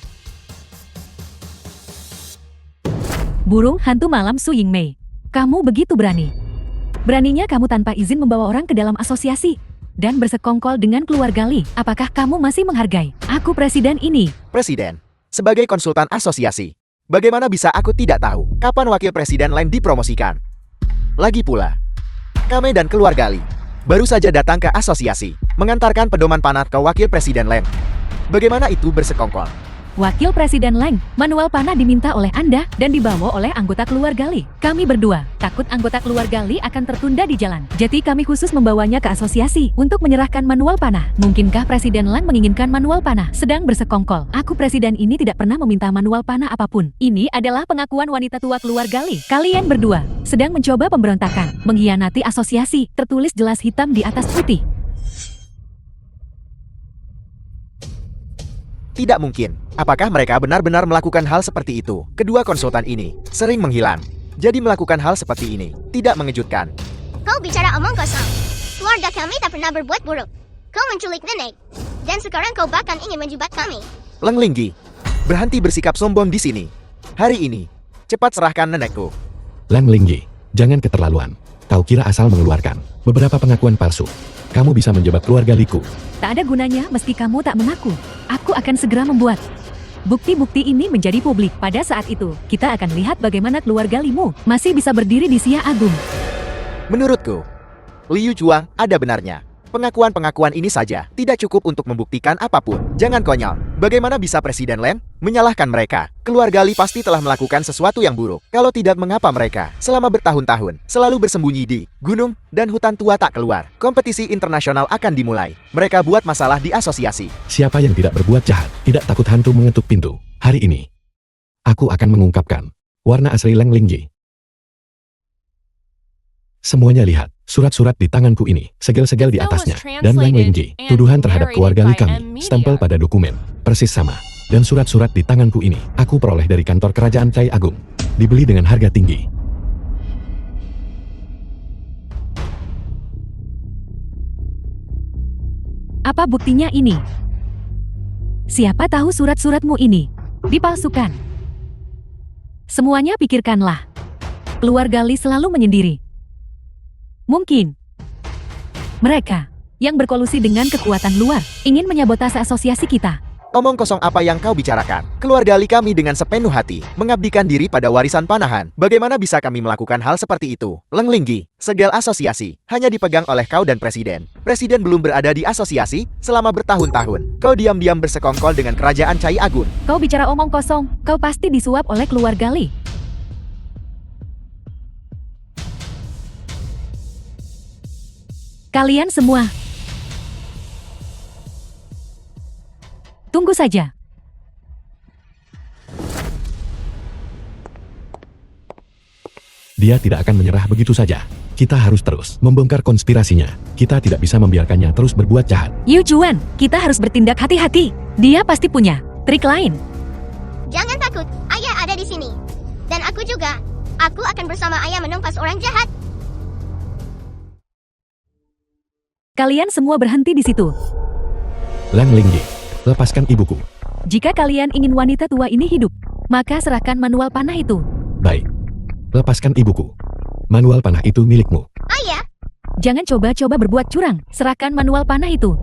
Burung hantu malam Su Yingmei. Kamu begitu berani. Beraninya kamu tanpa izin membawa orang ke dalam asosiasi. Dan bersekongkol dengan keluarga Li. Apakah kamu masih menghargai aku presiden ini? Presiden, sebagai konsultan asosiasi, bagaimana bisa aku tidak tahu kapan wakil presiden Len dipromosikan? Lagi pula, kami dan keluarga Li baru saja datang ke asosiasi, mengantarkan pedoman panah ke wakil presiden Len. Bagaimana itu bersekongkol? Wakil Presiden Leng, manual panah diminta oleh Anda dan dibawa oleh anggota keluarga Li. Kami berdua takut anggota keluarga Li akan tertunda di jalan. Jadi kami khusus membawanya ke asosiasi untuk menyerahkan manual panah. Mungkinkah Presiden Leng menginginkan manual panah? Sedang bersekongkol. Aku presiden ini tidak pernah meminta manual panah apapun. Ini adalah pengakuan wanita tua keluarga Li. Kalian berdua sedang mencoba pemberontakan, mengkhianati asosiasi, tertulis jelas hitam di atas putih. Tidak mungkin. Apakah mereka benar-benar melakukan hal seperti itu? Kedua konsultan ini sering menghilang. Jadi melakukan hal seperti ini tidak mengejutkan. Kau bicara omong kosong. Keluarga kami tak pernah berbuat buruk. Kau menculik nenek. Dan sekarang kau bahkan ingin menjebak kami. Leng Linggi, berhenti bersikap sombong di sini. Hari ini, cepat serahkan nenekku. Lang Linggi, jangan keterlaluan. Kau kira asal mengeluarkan beberapa pengakuan palsu, kamu bisa menjebak keluarga Liku. Tak ada gunanya meski kamu tak mengaku. Aku akan segera membuat bukti-bukti ini menjadi publik. Pada saat itu, kita akan lihat bagaimana keluarga Limu masih bisa berdiri di Sia Agung. Menurutku, Liu Chuang ada benarnya. Pengakuan-pengakuan ini saja tidak cukup untuk membuktikan apapun. Jangan konyol. Bagaimana bisa Presiden Lem menyalahkan mereka? Keluarga Li pasti telah melakukan sesuatu yang buruk. Kalau tidak, mengapa mereka selama bertahun-tahun selalu bersembunyi di gunung dan hutan tua tak keluar? Kompetisi internasional akan dimulai. Mereka buat masalah di asosiasi. Siapa yang tidak berbuat jahat, tidak takut hantu mengetuk pintu. Hari ini, aku akan mengungkapkan warna asli Lang Linggi. Semuanya lihat, surat-surat di tanganku ini, segel-segel di atasnya, dan Lang Linggi, tuduhan terhadap keluarga Li kami, stempel pada dokumen, persis sama. Dan surat-surat di tanganku ini, aku peroleh dari kantor kerajaan Cai Agung, dibeli dengan harga tinggi. Apa buktinya ini? Siapa tahu surat-suratmu ini dipalsukan. Semuanya pikirkanlah. Keluarga Li selalu menyendiri. Mungkin mereka yang berkolusi dengan kekuatan luar ingin menyabotase asosiasi kita. Omong kosong apa yang kau bicarakan? Keluarga Li kami dengan sepenuh hati mengabdikan diri pada warisan panahan. Bagaimana bisa kami melakukan hal seperti itu? Leng Linggi, segel asosiasi hanya dipegang oleh kau dan presiden. Presiden belum berada di asosiasi selama bertahun-tahun. Kau diam-diam bersekongkol dengan kerajaan Cai Agung. Kau bicara omong kosong, kau pasti disuap oleh keluarga Li. Kalian semua, tunggu saja. Dia tidak akan menyerah begitu saja. Kita harus terus membongkar konspirasinya. Kita tidak bisa membiarkannya terus berbuat jahat. Yu Juan, kita harus bertindak hati-hati. Dia pasti punya trik lain. Jangan takut, ayah ada di sini. Dan aku juga. Aku akan bersama ayah menumpas orang jahat. Kalian semua berhenti di situ. Lang Linggi, lepaskan ibuku. Jika kalian ingin wanita tua ini hidup, maka serahkan manual panah itu. Baik, lepaskan ibuku. Manual panah itu milikmu. Ayah, Jangan coba-coba berbuat curang. Serahkan manual panah itu.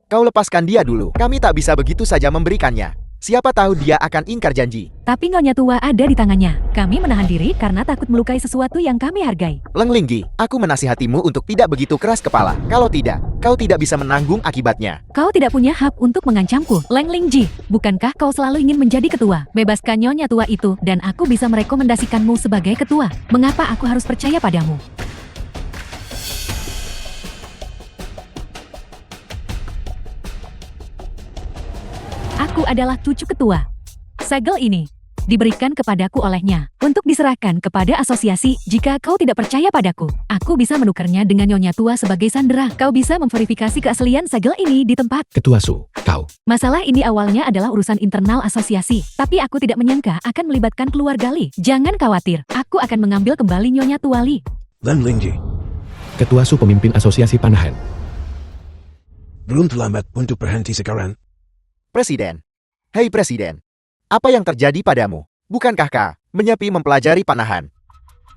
Kau lepaskan dia dulu. Kami tak bisa begitu saja memberikannya. Siapa tahu dia akan ingkar janji. Tapi nyonya tua ada di tangannya. Kami menahan diri karena takut melukai sesuatu yang kami hargai. Leng Linggi, aku menasihatimu untuk tidak begitu keras kepala. Kalau tidak, kau tidak bisa menanggung akibatnya. Kau tidak punya hak untuk mengancamku, Lang Lingji. Bukankah kau selalu ingin menjadi ketua? Bebaskan nyonya tua itu, dan aku bisa merekomendasikanmu sebagai ketua. Mengapa aku harus percaya padamu? Aku adalah cucu ketua. Segel ini diberikan kepadaku olehnya untuk diserahkan kepada asosiasi. Jika kau tidak percaya padaku, aku bisa menukarnya dengan nyonya tua sebagai sandera. Kau bisa memverifikasi keaslian segel ini di tempat. Ketua Su, kau. Masalah ini awalnya adalah urusan internal asosiasi, tapi aku tidak menyangka akan melibatkan keluarga Li. Jangan khawatir, aku akan mengambil kembali nyonya tua Li. Lang Lingji, Ketua Su pemimpin asosiasi panahan. belum terlambat untuk berhenti sekarang. Presiden. Hei Presiden. Apa yang terjadi padamu? Bukankah kau menyepi mempelajari panahan?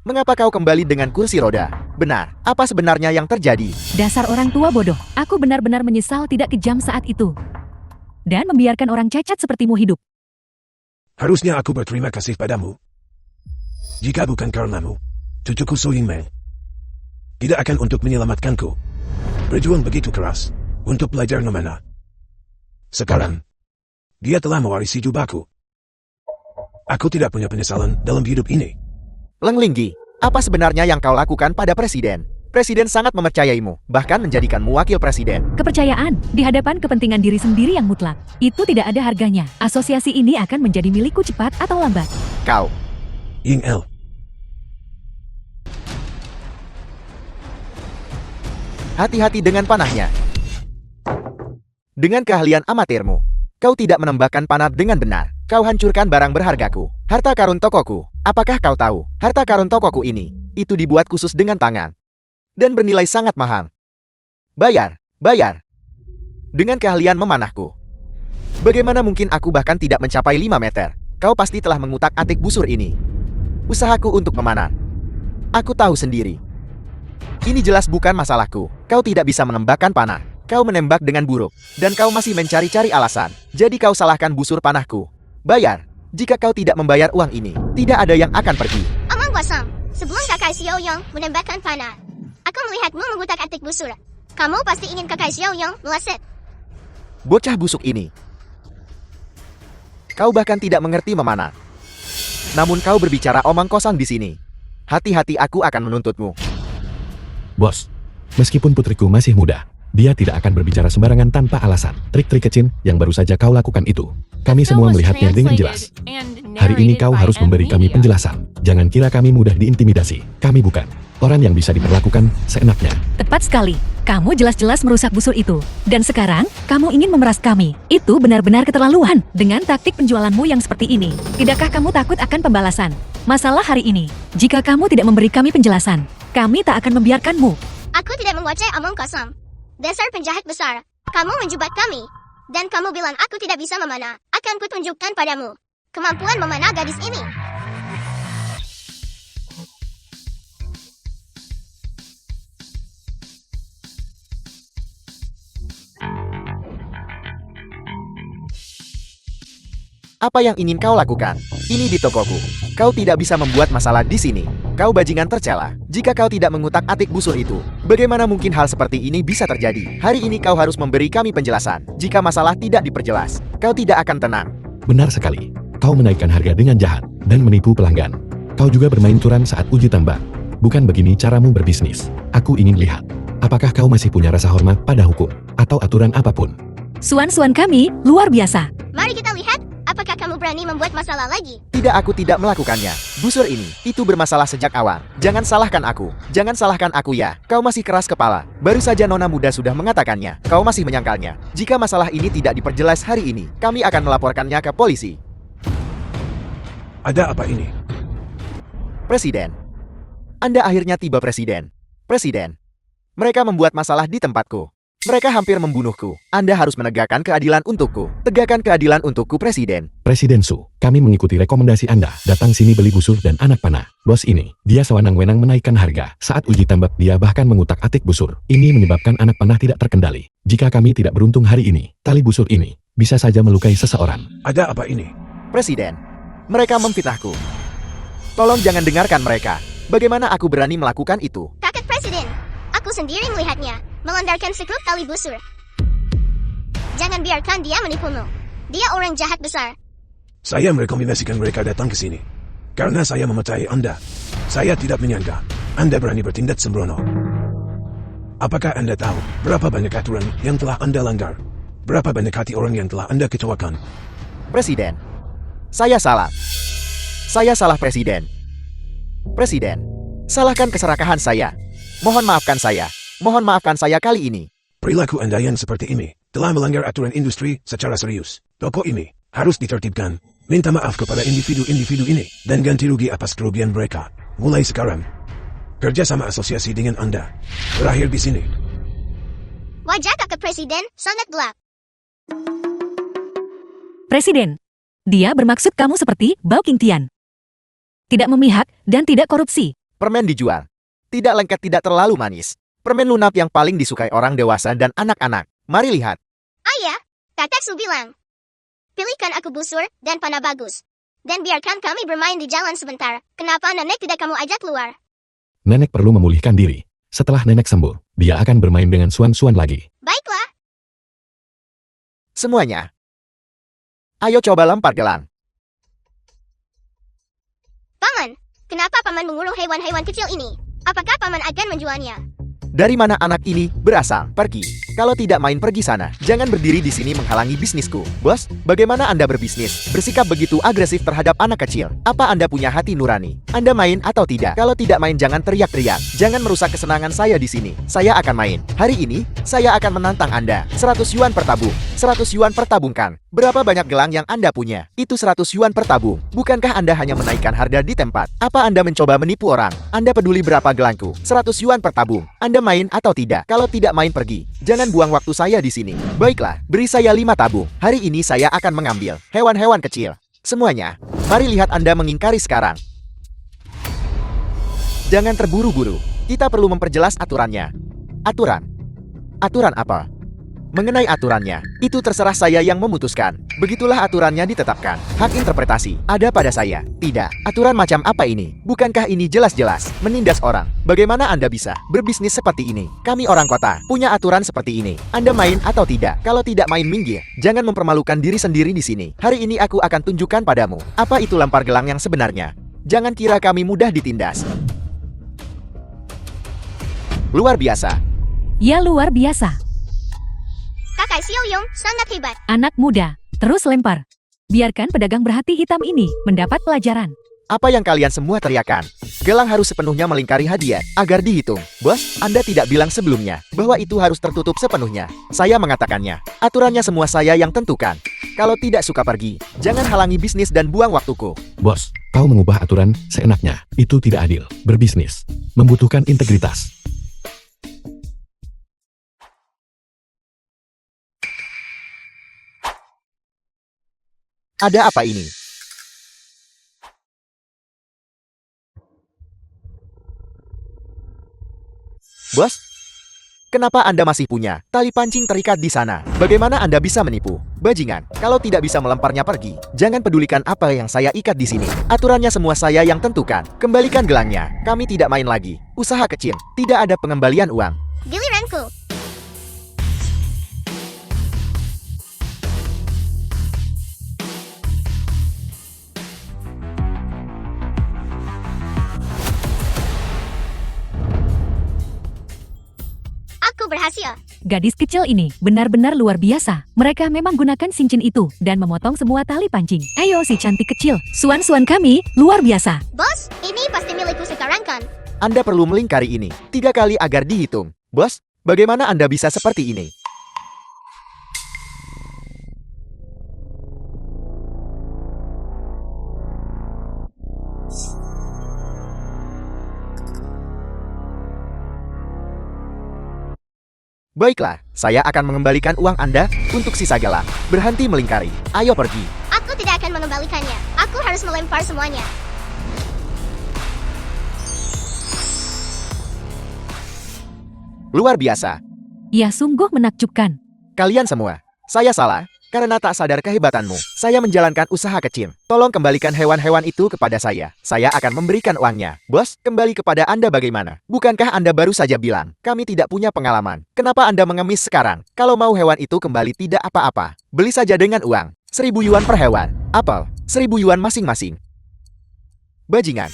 Mengapa kau kembali dengan kursi roda? Benar, apa sebenarnya yang terjadi? Dasar orang tua bodoh, aku benar-benar menyesal tidak kejam saat itu. Dan membiarkan orang cacat sepertimu hidup. Harusnya aku berterima kasih padamu. Jika bukan karenamu, cucuku Su Yingmei tidak akan untuk menyelamatkanku. Berjuang begitu keras untuk belajar nomana. Sekarang, dia telah mewarisi jubahku. Aku tidak punya penyesalan dalam hidup ini. Leng Linggi, apa sebenarnya yang kau lakukan pada presiden? Presiden sangat mempercayaimu, bahkan menjadikanmu wakil presiden. Kepercayaan di hadapan kepentingan diri sendiri yang mutlak, itu tidak ada harganya. Asosiasi ini akan menjadi milikku cepat atau lambat. Kau, Ying El. hati-hati dengan panahnya. Dengan keahlian amatirmu, kau tidak menembakkan panah dengan benar. Kau hancurkan barang berhargaku, harta karun tokoku. Apakah kau tahu, harta karun tokoku ini, itu dibuat khusus dengan tangan. Dan bernilai sangat mahal. Bayar, bayar. Dengan keahlian memanahku. Bagaimana mungkin aku bahkan tidak mencapai 5 meter? Kau pasti telah mengutak-atik busur ini. Usahaku untuk memanah. Aku tahu sendiri. Ini jelas bukan masalahku. Kau tidak bisa menembakkan panah. Kau menembak dengan buruk. Dan kau masih mencari-cari alasan. Jadi kau salahkan busur panahku. Bayar. Jika kau tidak membayar uang ini, tidak ada yang akan pergi. Omong kosong. Sebelum kakak Xiaoyong menembakkan panah, aku melihatmu mengutak-atik busur. Kamu pasti ingin kakak Xiaoyong meleset. Bocah busuk ini. Kau bahkan tidak mengerti memanah. Namun kau berbicara omong kosong di sini. Hati-hati, aku akan menuntutmu. Bos, meskipun putriku masih muda, dia tidak akan berbicara sembarangan tanpa alasan. Trik-trik kecil yang baru saja kau lakukan itu, kami semua melihatnya dengan jelas. Hari ini kau harus memberi kami penjelasan. Jangan kira kami mudah diintimidasi. Kami bukan orang yang bisa diperlakukan seenaknya. Tepat sekali. Kamu jelas-jelas merusak busur itu. Dan sekarang, kamu ingin memeras kami. Itu benar-benar keterlaluan. Dengan taktik penjualanmu yang seperti ini, tidakkah kamu takut akan pembalasan? Masalah hari ini, jika kamu tidak memberi kami penjelasan, kami tak akan membiarkanmu. Aku tidak menguasai omong kosong. Dasar penjahat besar. Kamu menjebak kami. Dan kamu bilang aku tidak bisa memanah. Akan kutunjukkan padamu kemampuan memanah gadis ini. Apa yang ingin kau lakukan? Ini di tokoku. Kau tidak bisa membuat masalah di sini. Kau bajingan tercela. Jika kau tidak mengutak-atik busur itu, bagaimana mungkin hal seperti ini bisa terjadi? Hari ini kau harus memberi kami penjelasan. Jika masalah tidak diperjelas, kau tidak akan tenang. Benar sekali. Kau menaikkan harga dengan jahat dan menipu pelanggan. Kau juga bermain curang saat uji tambang. Bukan begini caramu berbisnis. Aku ingin lihat, apakah kau masih punya rasa hormat pada hukum atau aturan apapun. Suan-suan kami luar biasa. Mari kita lihat, apakah kamu berani membuat masalah lagi? Tidak, aku tidak melakukannya. Busur ini, itu bermasalah sejak awal. Jangan salahkan aku. Jangan salahkan aku ya. Kau masih keras kepala. Baru saja Nona Muda sudah mengatakannya. Kau masih menyangkalnya. Jika masalah ini tidak diperjelas hari ini, kami akan melaporkannya ke polisi. Ada apa ini? Presiden. Anda akhirnya tiba, Presiden. Presiden. Mereka membuat masalah di tempatku. Mereka hampir membunuhku. Anda harus menegakkan keadilan untukku. Tegakkan keadilan untukku, Presiden. Presiden Su, kami mengikuti rekomendasi Anda. Datang sini beli busur dan anak panah. Bos ini, dia sewenang-wenang menaikkan harga. Saat uji tembak, dia bahkan mengutak-atik busur. Ini menyebabkan anak panah tidak terkendali. Jika kami tidak beruntung hari ini, tali busur ini bisa saja melukai seseorang. Ada apa ini? Presiden. Mereka memfitnahku. Tolong jangan dengarkan mereka. Bagaimana aku berani melakukan itu? Kakak Presiden, aku sendiri melihatnya melontarkan sekrup tali busur. Jangan biarkan dia menipumu. Dia orang jahat besar. Saya merekomendasikan mereka datang ke sini. Karena saya mempercayai Anda. Saya tidak menyangka Anda berani bertindak sembrono. Apakah Anda tahu berapa banyak aturan yang telah Anda langgar? Berapa banyak hati orang yang telah Anda kecewakan? Presiden. Saya salah. Saya salah, Presiden. Presiden. Salahkan keserakahan saya. Mohon maafkan saya. Mohon maafkan saya kali ini. Perilaku Anda yang seperti ini telah melanggar aturan industri secara serius. Toko ini harus ditertibkan. Minta maaf kepada individu-individu ini dan ganti rugi atas kerugian mereka. Mulai sekarang, kerjasama asosiasi dengan Anda berakhir di sini. Wajah kakak Presiden sangat gelap. Presiden, dia bermaksud kamu seperti Bao Qingtian. Tidak memihak dan tidak korupsi. Permen dijual. Tidak lengket, tidak terlalu manis. Permen lunak yang paling disukai orang dewasa dan anak-anak. Mari lihat. Ayah, kakak Su bilang, pilihkan aku busur dan panah bagus. Dan biarkan kami bermain di jalan sebentar. Kenapa nenek tidak kamu ajak keluar? Nenek perlu memulihkan diri. Setelah nenek sembuh, dia akan bermain dengan suan-suan lagi. Baiklah. Semuanya. Ayo coba lempar gelang. Paman, kenapa paman mengurung hewan-hewan kecil ini? Apakah paman akan menjualnya? Dari mana anak ini berasal? Pergi. Kalau tidak main pergi sana. Jangan berdiri di sini menghalangi bisnisku. Bos, bagaimana Anda berbisnis? Bersikap begitu agresif terhadap anak kecil. Apa Anda punya hati nurani? Anda main atau tidak? Kalau tidak main jangan teriak-teriak. Jangan merusak kesenangan saya di sini. Saya akan main. Hari ini, saya akan menantang Anda. 100 yuan per tabung. 100 yuan per tabungkan. Berapa banyak gelang yang Anda punya? Itu 100 yuan per tabung. Bukankah Anda hanya menaikkan harga di tempat? Apa Anda mencoba menipu orang? Anda peduli berapa gelangku? 100 yuan per tabung. Anda main atau tidak? Kalau tidak main pergi. Jangan buang waktu saya di sini. Baiklah, beri saya 5 tabung. Hari ini saya akan mengambil hewan-hewan kecil. Semuanya. Mari lihat Anda mengingkari sekarang. Jangan terburu-buru. Kita perlu memperjelas aturannya. Aturan? Aturan apa? Mengenai aturannya, itu terserah saya yang memutuskan. Begitulah aturannya ditetapkan. Hak interpretasi ada pada saya. Tidak, aturan macam apa ini? Bukankah ini jelas-jelas menindas orang? Bagaimana Anda bisa berbisnis seperti ini? Kami orang kota, punya aturan seperti ini. Anda main atau tidak? Kalau tidak main minggir. Jangan mempermalukan diri sendiri di sini. Hari ini aku akan tunjukkan padamu. Apa itu lempar gelang yang sebenarnya? Jangan kira kami mudah ditindas. Luar biasa. Ya luar biasa. Kakak Xiaoyong sangat hebat. Anak muda, terus lempar. Biarkan pedagang berhati hitam ini mendapat pelajaran. Apa yang kalian semua teriakan? Gelang harus sepenuhnya melingkari hadiah agar dihitung. Bos, Anda tidak bilang sebelumnya bahwa itu harus tertutup sepenuhnya. Saya mengatakannya. Aturannya semua saya yang tentukan. Kalau tidak suka pergi, jangan halangi bisnis dan buang waktuku. Bos, kau mengubah aturan seenaknya. Itu tidak adil. Berbisnis membutuhkan integritas. Ada apa ini? Bos, kenapa Anda masih punya tali pancing terikat di sana? Bagaimana Anda bisa menipu? Bajingan, kalau tidak bisa melemparnya pergi, jangan pedulikan apa yang saya ikat di sini. Aturannya semua saya yang tentukan. Kembalikan gelangnya. Kami tidak main lagi. Usaha kecil, tidak ada pengembalian uang. Giliranku. Aku berhasil. Gadis kecil ini benar-benar luar biasa. Mereka memang gunakan cincin itu dan memotong semua tali pancing. Ayo si cantik kecil, suan-suan kami luar biasa. Bos, ini pasti milikku sekarang kan? Anda perlu melingkari ini 3 kali agar dihitung. Bos, bagaimana Anda bisa seperti ini? Baiklah, saya akan mengembalikan uang Anda untuk sisa gelang. Berhenti melingkari. Ayo pergi. Aku tidak akan mengembalikannya. Aku harus melempar semuanya. Luar biasa. Ya sungguh menakjubkan. Kalian semua, saya salah. Karena tak sadar kehebatanmu, saya menjalankan usaha kecil. Tolong kembalikan hewan-hewan itu kepada saya. Saya akan memberikan uangnya. Bos, kembali kepada Anda bagaimana? Bukankah Anda baru saja bilang, kami tidak punya pengalaman? Kenapa Anda mengemis sekarang? Kalau mau hewan itu kembali tidak apa-apa. Beli saja dengan uang. 1000 yuan per hewan. Apel, 1000 yuan masing-masing. Bajingan.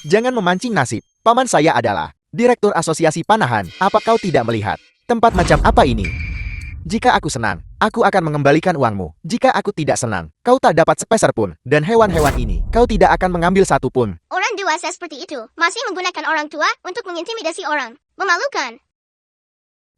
Jangan memancing nasib. Paman saya adalah Direktur Asosiasi Panahan. Apa kau tidak melihat? Tempat macam apa ini? Jika aku senang, aku akan mengembalikan uangmu. Jika aku tidak senang, kau tak dapat sepeser pun. Dan hewan-hewan ini, kau tidak akan mengambil satu pun. Orang dewasa seperti itu masih menggunakan orang tua untuk mengintimidasi orang. Memalukan.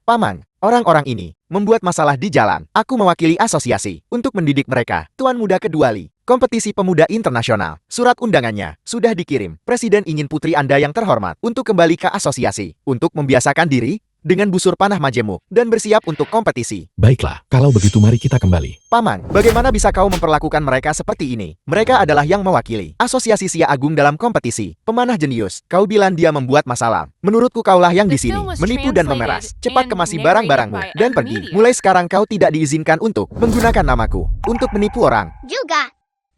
Paman, orang-orang ini membuat masalah di jalan. Aku mewakili asosiasi untuk mendidik mereka. Tuan Muda Keduali, Kompetisi Pemuda Internasional. Surat undangannya sudah dikirim. Presiden ingin putri Anda yang terhormat untuk kembali ke asosiasi. Untuk membiasakan diri dengan busur panah majemuk dan bersiap untuk kompetisi. Baiklah, kalau begitu mari kita kembali. Paman, bagaimana bisa kau memperlakukan mereka seperti ini? Mereka adalah yang mewakili Asosiasi Sia Agung dalam kompetisi. Pemanah jenius, kau bilang dia membuat masalah. Menurutku kaulah yang di sini menipu dan memeras. Cepat kemasi barang-barangmu dan pergi. Mulai sekarang kau tidak diizinkan untuk menggunakan namaku untuk menipu orang. Juga.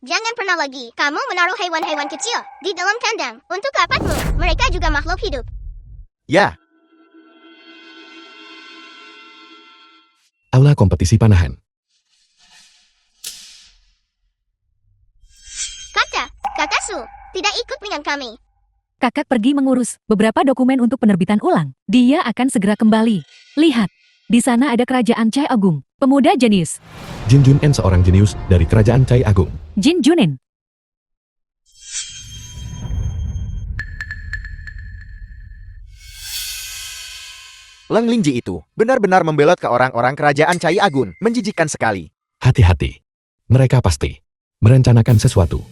Jangan pernah lagi kamu menaruh hewan-hewan kecil di dalam kandang. Untuk apatmu, mereka juga makhluk hidup. Ya. Aula kompetisi panahan. Palsu, tidak ikut dengan kami. Kakak pergi mengurus beberapa dokumen untuk penerbitan ulang. Dia akan segera kembali. Lihat, di sana ada kerajaan Cai Agung, pemuda jenius. Jin Junen seorang jenius dari kerajaan Cai Agung. Jin Junen. Leng Lingji itu benar-benar membelot ke orang-orang kerajaan Cai Agun. Menjijikkan sekali. Hati-hati. Mereka pasti merencanakan sesuatu.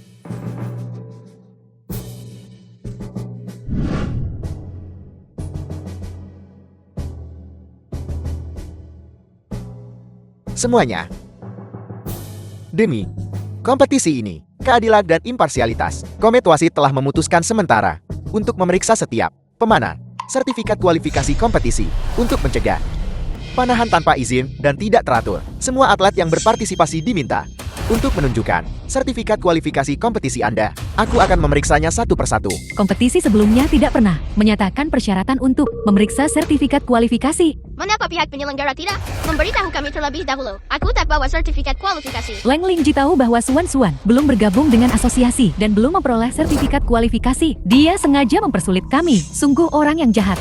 Semuanya demi kompetisi ini, keadilan dan imparsialitas, Komite Wasit telah memutuskan sementara untuk memeriksa setiap pemanah sertifikat kualifikasi kompetisi untuk mencegah panahan tanpa izin dan tidak teratur. Semua atlet yang berpartisipasi diminta untuk menunjukkan sertifikat kualifikasi kompetisi Anda. Aku akan memeriksanya satu persatu. Kompetisi sebelumnya tidak pernah menyatakan persyaratan untuk memeriksa sertifikat kualifikasi. Mengapa pihak penyelenggara tidak memberitahu kami terlebih dahulu? Aku tak bawa sertifikat kualifikasi. Leng Lingji tahu bahwa Suan Suan belum bergabung dengan asosiasi dan belum memperoleh sertifikat kualifikasi. Dia sengaja mempersulit kami. Sungguh orang yang jahat.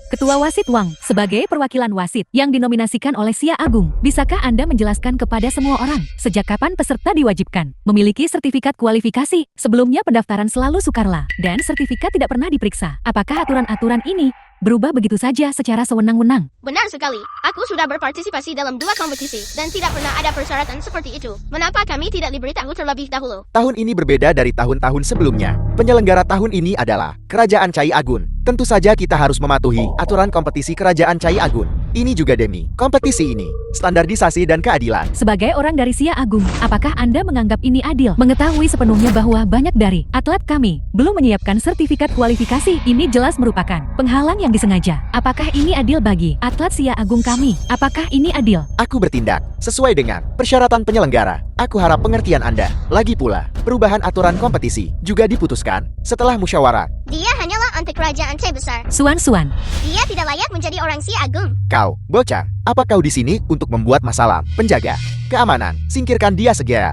Ketua Wasit Wang, sebagai perwakilan wasit yang dinominasikan oleh Xia Agung, bisakah Anda menjelaskan kepada semua orang sejak kapan peserta diwajibkan memiliki sertifikat kualifikasi? Sebelumnya pendaftaran selalu sukarela dan sertifikat tidak pernah diperiksa. Apakah aturan-aturan ini berubah begitu saja secara sewenang-wenang? Benar sekali. Aku sudah berpartisipasi dalam 2 kompetisi dan tidak pernah ada persyaratan seperti itu. Mengapa kami tidak diberitahu terlebih dahulu? Tahun ini berbeda dari tahun-tahun sebelumnya. Penyelenggara tahun ini adalah Kerajaan Cai Agun. Tentu saja kita harus mematuhi aturan kompetisi Kerajaan Cai Agun. Ini juga demi kompetisi ini, standarisasi dan keadilan. Sebagai orang dari Xia Agung, apakah Anda menganggap ini adil? Mengetahui sepenuhnya bahwa banyak dari atlet kami belum menyiapkan sertifikat kualifikasi, ini jelas merupakan penghalang yang disengaja. Apakah ini adil bagi atlet Xia Agung kami? Apakah ini adil? Aku bertindak sesuai dengan persyaratan penyelenggara. Aku harap pengertian Anda. Lagi pula, perubahan aturan kompetisi juga diputuskan setelah musyawarah. Dia hanyalah antek kerajaan Cai besar. Suan Suan, Dia tidak layak menjadi orang Xia Agung. Kau, bocah, apa kau di sini untuk membuat masalah? Penjaga keamanan, singkirkan dia segera.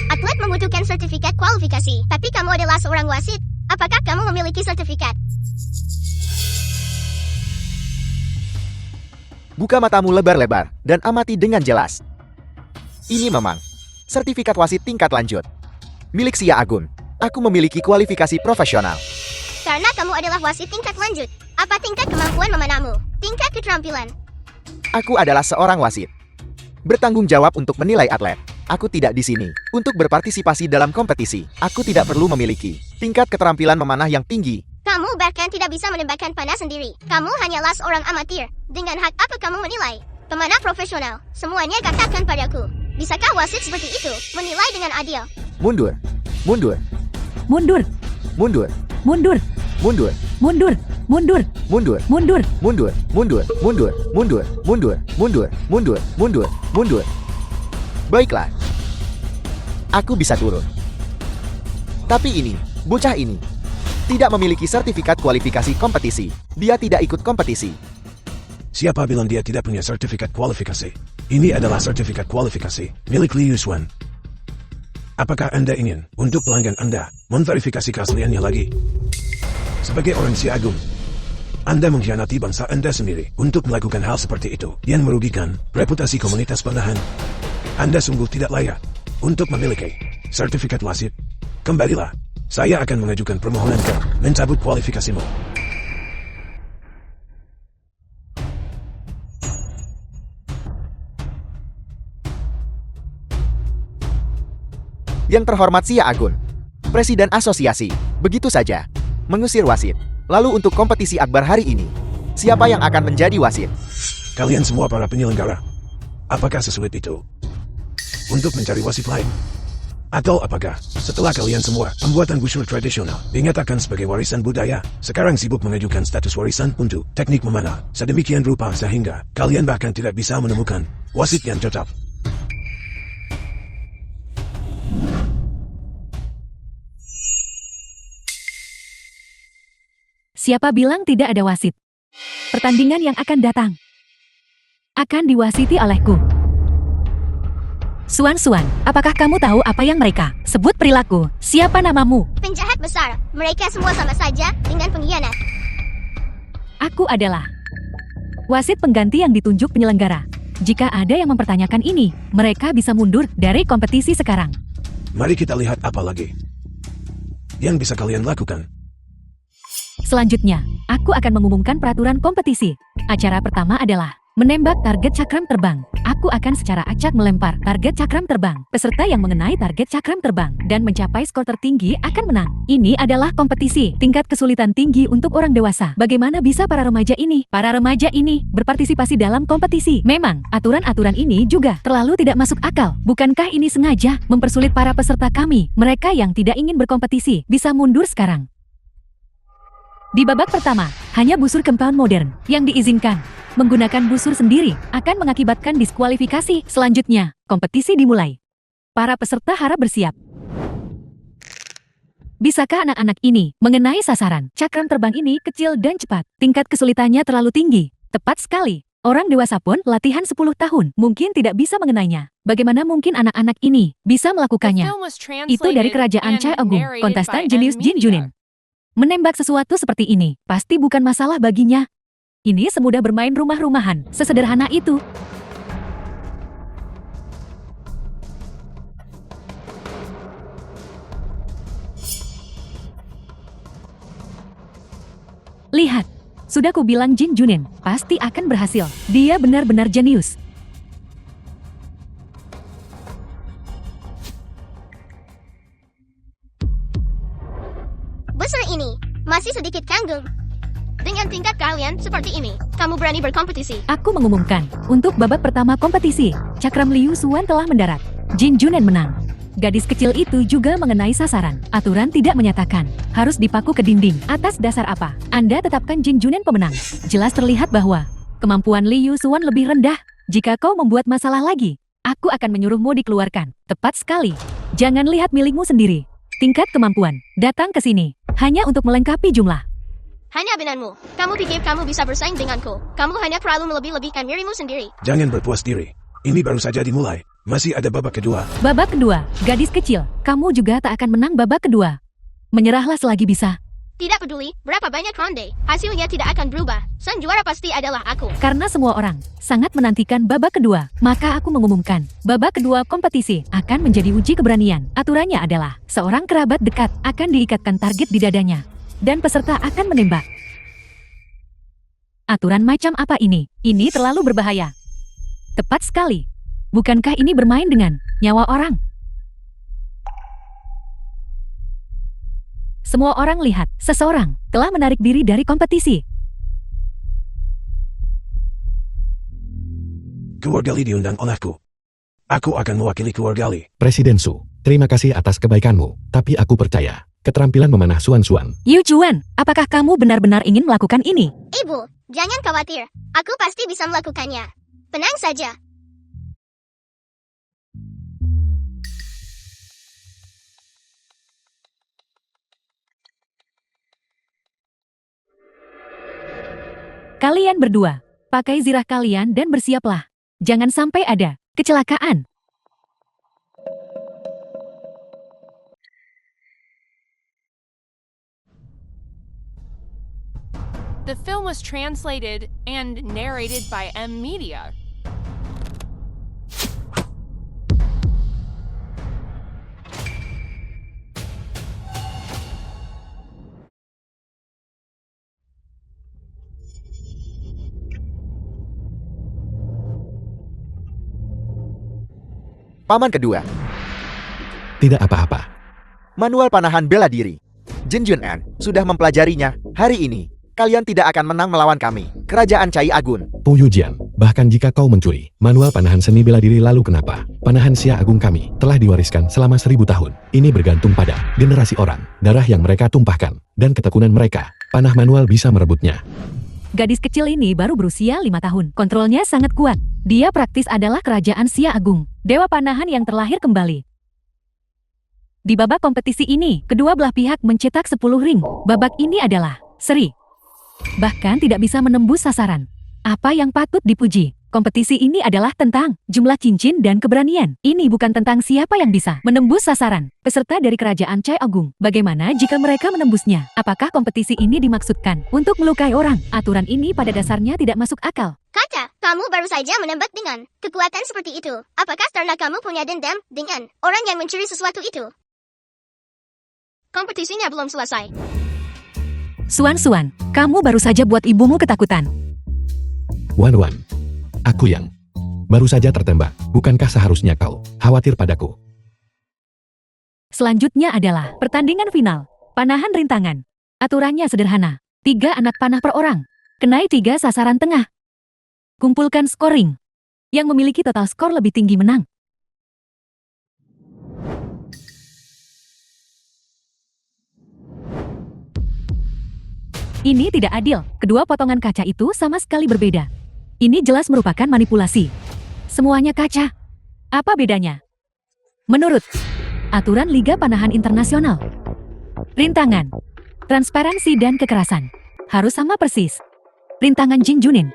Atlet membutuhkan sertifikat kualifikasi, tapi kamu adalah seorang wasit. Apakah kamu memiliki sertifikat? Buka matamu lebar-lebar dan amati dengan jelas. Ini memang sertifikat wasit tingkat lanjut milik Xia Agun. Aku memiliki kualifikasi profesional. Karena kamu adalah wasit tingkat lanjut. Apa tingkat kemampuan memanahmu? Tingkat keterampilan. Aku adalah seorang wasit, bertanggung jawab untuk menilai atlet. Aku tidak di sini untuk berpartisipasi dalam kompetisi. Aku tidak perlu memiliki tingkat keterampilan memanah yang tinggi. Kamu bahkan tidak bisa menembakkan panah sendiri. Kamu hanyalah seorang amatir. Dengan hak apa kamu menilai? Pemanah profesional. Semuanya katakan padaku. Bisakah wasit seperti itu menilai dengan adil? Mundur, mundur, mundur, mundur, mundur, mundur, mundur, mundur, mundur, mundur. mundur, mundur, mundur, mundur, mundur, mundur, mundur, mundur, mundur. Baiklah, aku bisa turun. Tapi ini, bocah ini, tidak memiliki sertifikat kualifikasi kompetisi. Dia tidak ikut kompetisi. Siapa bilang dia tidak punya sertifikat kualifikasi? Ini adalah sertifikat kualifikasi milik Liu Xuan. Apakah Anda ingin untuk pelanggan Anda memverifikasi keasliannya lagi? Sebagai orang Xia Agung, Anda mengkhianati bangsa Anda sendiri untuk melakukan hal seperti itu yang merugikan reputasi komunitas panahan. Anda sungguh tidak layak untuk memiliki sertifikat wasit. Kembalilah, saya akan mengajukan permohonan ke mencabut kualifikasimu. Yang terhormat Xia Agun, Presiden Asosiasi, begitu saja mengusir wasit. Lalu untuk kompetisi akbar hari ini, siapa yang akan menjadi wasit? Kalian semua para penyelenggara, apakah sesulit itu untuk mencari wasit lain? Atau apakah setelah kalian semua pembuatan wushu tradisional dinyatakan sebagai warisan budaya, sekarang sibuk mengajukan status warisan untuk teknik memanah sedemikian rupa sehingga kalian bahkan tidak bisa menemukan wasit yang cocok? Siapa bilang tidak ada wasit? Pertandingan yang akan datang akan diwasiti olehku. Suan, apakah kamu tahu apa yang mereka sebut perilaku? Siapa namamu? Penjahat besar. Mereka semua sama saja dengan pengkhianat. Aku adalah wasit pengganti yang ditunjuk penyelenggara. Jika ada yang mempertanyakan ini, mereka bisa mundur dari kompetisi sekarang. Mari kita lihat apa lagi yang bisa kalian lakukan. Selanjutnya, aku akan mengumumkan peraturan kompetisi. Acara pertama adalah menembak target cakram terbang. Aku akan secara acak melempar target cakram terbang. Peserta yang mengenai target cakram terbang dan mencapai skor tertinggi akan menang. Ini adalah kompetisi tingkat kesulitan tinggi untuk orang dewasa. Bagaimana bisa para remaja ini berpartisipasi dalam kompetisi? Memang, aturan-aturan ini juga terlalu tidak masuk akal. Bukankah ini sengaja mempersulit para peserta kami? Mereka yang tidak ingin berkompetisi bisa mundur sekarang. Di babak pertama, hanya busur compound modern yang diizinkan. Menggunakan busur sendiri akan mengakibatkan diskualifikasi. Selanjutnya, kompetisi dimulai. Para peserta harap bersiap. Bisakah anak-anak ini mengenai sasaran? Cakram terbang ini kecil dan cepat. Tingkat kesulitannya terlalu tinggi. Tepat sekali. Orang dewasa pun latihan 10 tahun mungkin tidak bisa mengenainya. Bagaimana mungkin anak-anak ini bisa melakukannya? Itu dari kerajaan Chai Agung, kontestan jenius Jin Junin. Menembak sesuatu seperti ini pasti bukan masalah baginya. Ini semudah bermain rumah-rumahan, sesederhana itu. Lihat, sudah kubilang Jin Junin pasti akan berhasil. Dia benar-benar jenius. Busur ini masih sedikit canggung. Dengan tingkat kalian seperti ini, kamu berani berkompetisi. Aku mengumumkan, untuk babak pertama kompetisi, cakram Liu Xuan telah mendarat. Jin Junen menang. Gadis kecil itu juga mengenai sasaran. Aturan tidak menyatakan harus dipaku ke dinding. Atas dasar apa Anda tetapkan Jin Junen pemenang? Jelas terlihat bahwa kemampuan Liu Xuan lebih rendah. Jika kau membuat masalah lagi, aku akan menyuruhmu dikeluarkan. Tepat sekali. Jangan lihat milikmu sendiri. Tingkat kemampuan. Datang ke sini hanya untuk melengkapi jumlah. Hanya benarmu. Kamu pikir kamu bisa bersaing denganku. Kamu hanya perlu melebih-lebihkan dirimu sendiri. Jangan berpuas diri. Ini baru saja dimulai. Masih ada babak kedua. Babak kedua, gadis kecil. Kamu juga tak akan menang babak kedua. Menyerahlah selagi bisa. Tidak peduli berapa banyak ronde, hasilnya tidak akan berubah. Sang juara pasti adalah aku. Karena semua orang sangat menantikan babak kedua, maka aku mengumumkan, babak kedua kompetisi akan menjadi uji keberanian. Aturannya adalah, seorang kerabat dekat akan diikatkan target di dadanya, dan peserta akan menembak. Aturan macam apa ini? Ini terlalu berbahaya. Tepat sekali. Bukankah ini bermain dengan nyawa orang? Semua orang lihat, seseorang telah menarik diri dari kompetisi. Keluarga Li diundang olehku. Aku akan mewakili keluarga Li. Presiden Su, terima kasih atas kebaikanmu, tapi aku percaya keterampilan memanah Xuan. Yu Juan, apakah kamu benar-benar ingin melakukan ini? Ibu, jangan khawatir. Aku pasti bisa melakukannya. Tenang saja. Kalian berdua, pakai zirah kalian dan bersiaplah. Jangan sampai ada kecelakaan. The film was translated and narrated by M Media. Paman kedua. Tidak apa-apa. Manual panahan bela diri. Jin Junen sudah mempelajarinya. Hari ini, kalian tidak akan menang melawan kami, Kerajaan Cai Agun. Pu Yujian, bahkan jika kau mencuri manual panahan seni bela diri lalu kenapa? Panahan Xia Agung kami telah diwariskan selama 1000 tahun. Ini bergantung pada generasi orang, darah yang mereka tumpahkan, dan ketekunan mereka. Panah manual bisa merebutnya. Gadis kecil ini baru berusia 5 tahun. Kontrolnya sangat kuat. Dia praktis adalah Kerajaan Xia Agung, dewa panahan yang terlahir kembali. Di babak kompetisi ini, kedua belah pihak mencetak 10 ring. Babak ini adalah seri. Bahkan tidak bisa menembus sasaran. Apa yang patut dipuji? Kompetisi ini adalah tentang jumlah cincin dan keberanian. Ini bukan tentang siapa yang bisa menembus sasaran. Peserta dari kerajaan Cai Agung, bagaimana jika mereka menembusnya? Apakah kompetisi ini dimaksudkan untuk melukai orang? Aturan ini pada dasarnya tidak masuk akal. Kaca, kamu baru saja menembak dengan kekuatan seperti itu. Apakah karena kamu punya dendam dengan orang yang mencuri sesuatu itu? Kompetisinya belum selesai. Suan, kamu baru saja buat ibumu ketakutan. Wan, aku yang baru saja tertembak. Bukankah seharusnya kau khawatir padaku? Selanjutnya adalah pertandingan final. Panahan rintangan. Aturannya sederhana. 3 anak panah per orang. Kenai 3 sasaran tengah. Kumpulkan scoring. Yang memiliki total skor lebih tinggi menang. Ini tidak adil. Kedua potongan kaca itu sama sekali berbeda. Ini jelas merupakan manipulasi. Semuanya kaca. Apa bedanya? Menurut aturan Liga Panahan Internasional, rintangan, transparansi dan kekerasan harus sama persis. Rintangan Jin Junin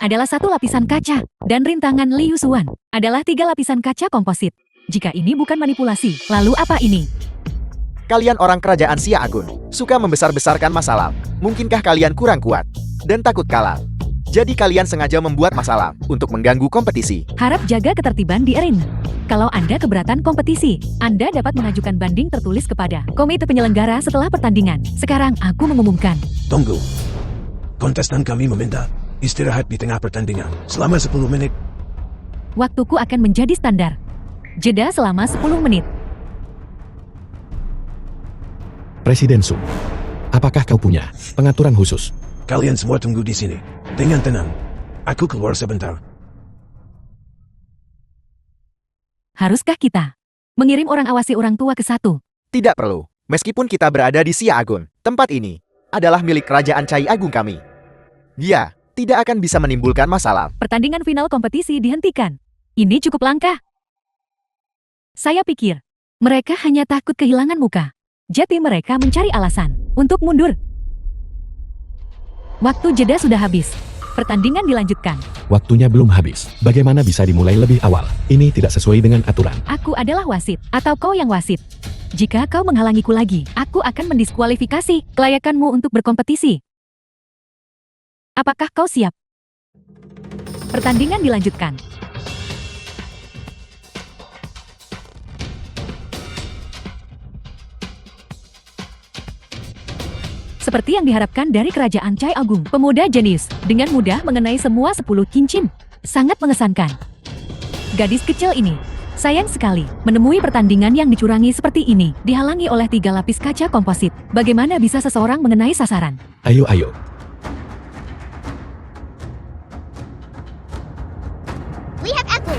adalah 1 lapisan kaca, dan rintangan Liu Xuan adalah 3 lapisan kaca komposit. Jika ini bukan manipulasi, lalu apa ini? Kalian orang kerajaan Xia Agun, suka membesar-besarkan masalah. Mungkinkah kalian kurang kuat dan takut kalah? Jadi kalian sengaja membuat masalah untuk mengganggu kompetisi. Harap jaga ketertiban di arena. Kalau Anda keberatan kompetisi, Anda dapat mengajukan banding tertulis kepada komite penyelenggara setelah pertandingan. Sekarang aku mengumumkan. Tunggu. Kontestan kami meminta istirahat di tengah pertandingan selama 10 menit. Waktuku akan menjadi standar. Jeda selama 10 menit. Presiden Su, apakah kau punya pengaturan khusus? Kalian semua tunggu di sini dengan tenang. Aku keluar sebentar. Haruskah kita mengirim orang awasi orang tua ke satu? Tidak perlu. Meskipun kita berada di Xia Agun, tempat ini adalah milik kerajaan Cai Agung kami. Dia tidak akan bisa menimbulkan masalah. Pertandingan final kompetisi dihentikan. Ini cukup langka. Saya pikir mereka hanya takut kehilangan muka. Jadi mereka mencari alasan untuk mundur. Waktu jeda sudah habis. Pertandingan dilanjutkan. Waktunya belum habis. Bagaimana bisa dimulai lebih awal? Ini tidak sesuai dengan aturan. Aku adalah wasit, atau kau yang wasit. Jika kau menghalangiku lagi, aku akan mendiskualifikasi kelayakanmu untuk berkompetisi. Apakah kau siap? Pertandingan dilanjutkan. Seperti yang diharapkan dari kerajaan Cai Agung, pemuda jenius dengan mudah mengenai semua 10 cincin. Sangat mengesankan. Gadis kecil ini, sayang sekali, menemui pertandingan yang dicurangi seperti ini, dihalangi oleh 3 lapis kaca komposit. Bagaimana bisa seseorang mengenai sasaran? Ayo. Lihat aku.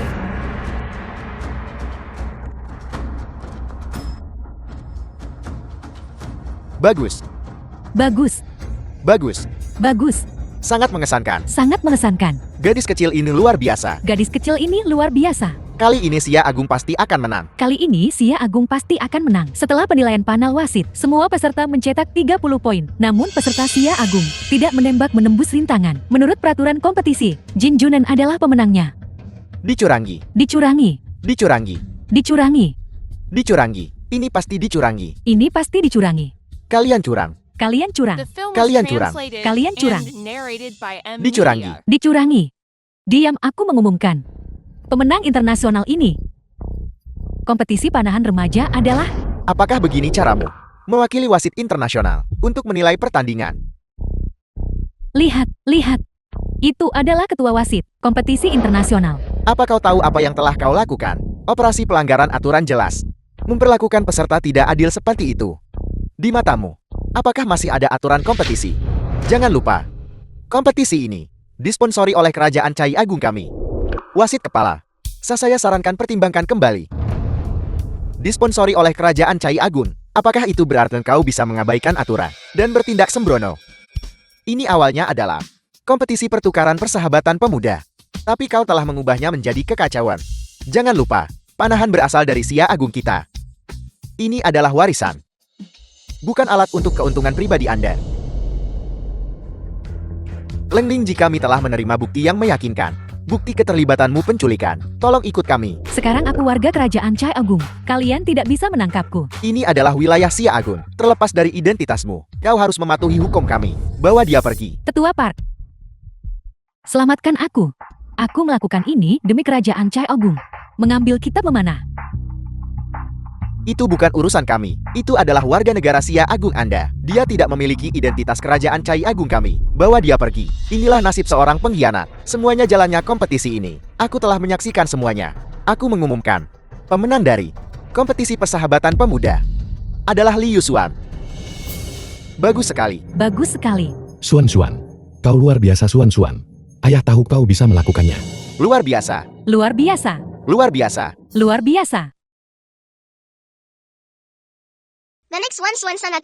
Bagus. Bagus. Sangat mengesankan. Sangat mengesankan. Gadis kecil ini luar biasa. Gadis kecil ini luar biasa. Kali ini Xia Agung pasti akan menang. Kali ini Xia Agung pasti akan menang. Setelah penilaian panel wasit, semua peserta mencetak 30 poin. Namun peserta Xia Agung tidak menembak menembus rintangan. Menurut peraturan kompetisi, Jin Junen adalah pemenangnya. Dicurangi. Ini pasti dicurangi. Kalian curang. The film was Kalian curang. translated Kalian curang. and narrated by M. Dicurangi. Media. Dicurangi. Diam, aku mengumumkan. Pemenang internasional ini. Kompetisi panahan remaja adalah Apakah begini caramu mewakili wasit internasional untuk menilai pertandingan? lihat. Itu adalah ketua wasit kompetisi internasional. Apa kau tahu apa yang telah kau lakukan? Operasi pelanggaran aturan jelas. Memperlakukan peserta tidak adil seperti itu. Di matamu, apakah masih ada aturan kompetisi? Jangan lupa, kompetisi ini disponsori oleh kerajaan Cai Agung kami. Wasit kepala, saya sarankan pertimbangkan kembali. Disponsori oleh kerajaan Cai Agung, apakah itu berarti kau bisa mengabaikan aturan dan bertindak sembrono? Ini awalnya adalah kompetisi pertukaran persahabatan pemuda, tapi kau telah mengubahnya menjadi kekacauan. Jangan lupa, panahan berasal dari Xia Agung kita. Ini adalah warisan, bukan alat untuk keuntungan pribadi Anda. Leng Ling, jika kami telah menerima bukti yang meyakinkan bukti keterlibatanmu penculikan. Tolong ikut kami. Sekarang aku warga kerajaan Chai Agung. Kalian tidak bisa menangkapku. Ini adalah wilayah Xia Agung. Terlepas dari identitasmu, kau harus mematuhi hukum kami. Bawa dia pergi. Tetua Park, selamatkan aku. Aku melakukan ini demi kerajaan Chai Agung. Mengambil kitab memanah. Itu bukan urusan kami. Itu adalah warga negara Xia Agung Anda. Dia tidak memiliki identitas kerajaan Chai Agung kami. Bawa dia pergi. Inilah nasib seorang pengkhianat. Semuanya jalannya kompetisi ini. Aku telah menyaksikan semuanya. Aku mengumumkan. Pemenang dari kompetisi persahabatan pemuda adalah Li Yusuan. Bagus sekali. Bagus sekali. Suan Suan, kau luar biasa Suan Suan. Ayah tahu kau bisa melakukannya. Luar biasa. Luar biasa. Luar biasa. Luar biasa. Nenek Swan sangat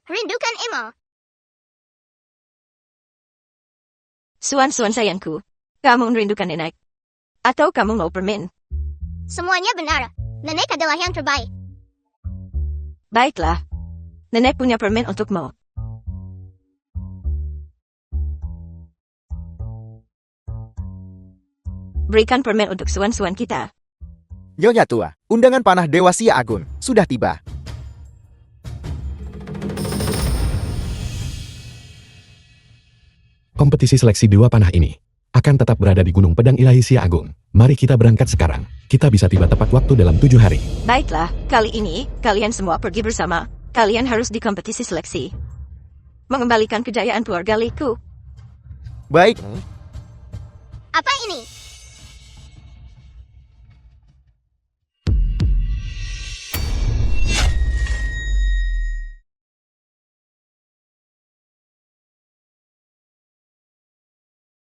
rindukan Imo. Suan sayangku, kamu merindukan nenek? Atau kamu mau permen? Semuanya benar. Nenek adalah yang terbaik. Baiklah. Nenek punya permen untukmu. Berikan permen untuk Suan kita. Nyonya tua, undangan panah Dewa Xia Agung sudah tiba. Kompetisi seleksi Dewa Panah ini akan tetap berada di Gunung Pedang Ilahi Xia Agung. Mari kita berangkat sekarang. Kita bisa tiba tepat waktu dalam 7 hari. Baiklah, kali ini kalian semua pergi bersama. Kalian harus di kompetisi seleksi. Mengembalikan kejayaan keluarga Liku. Baik. Apa ini?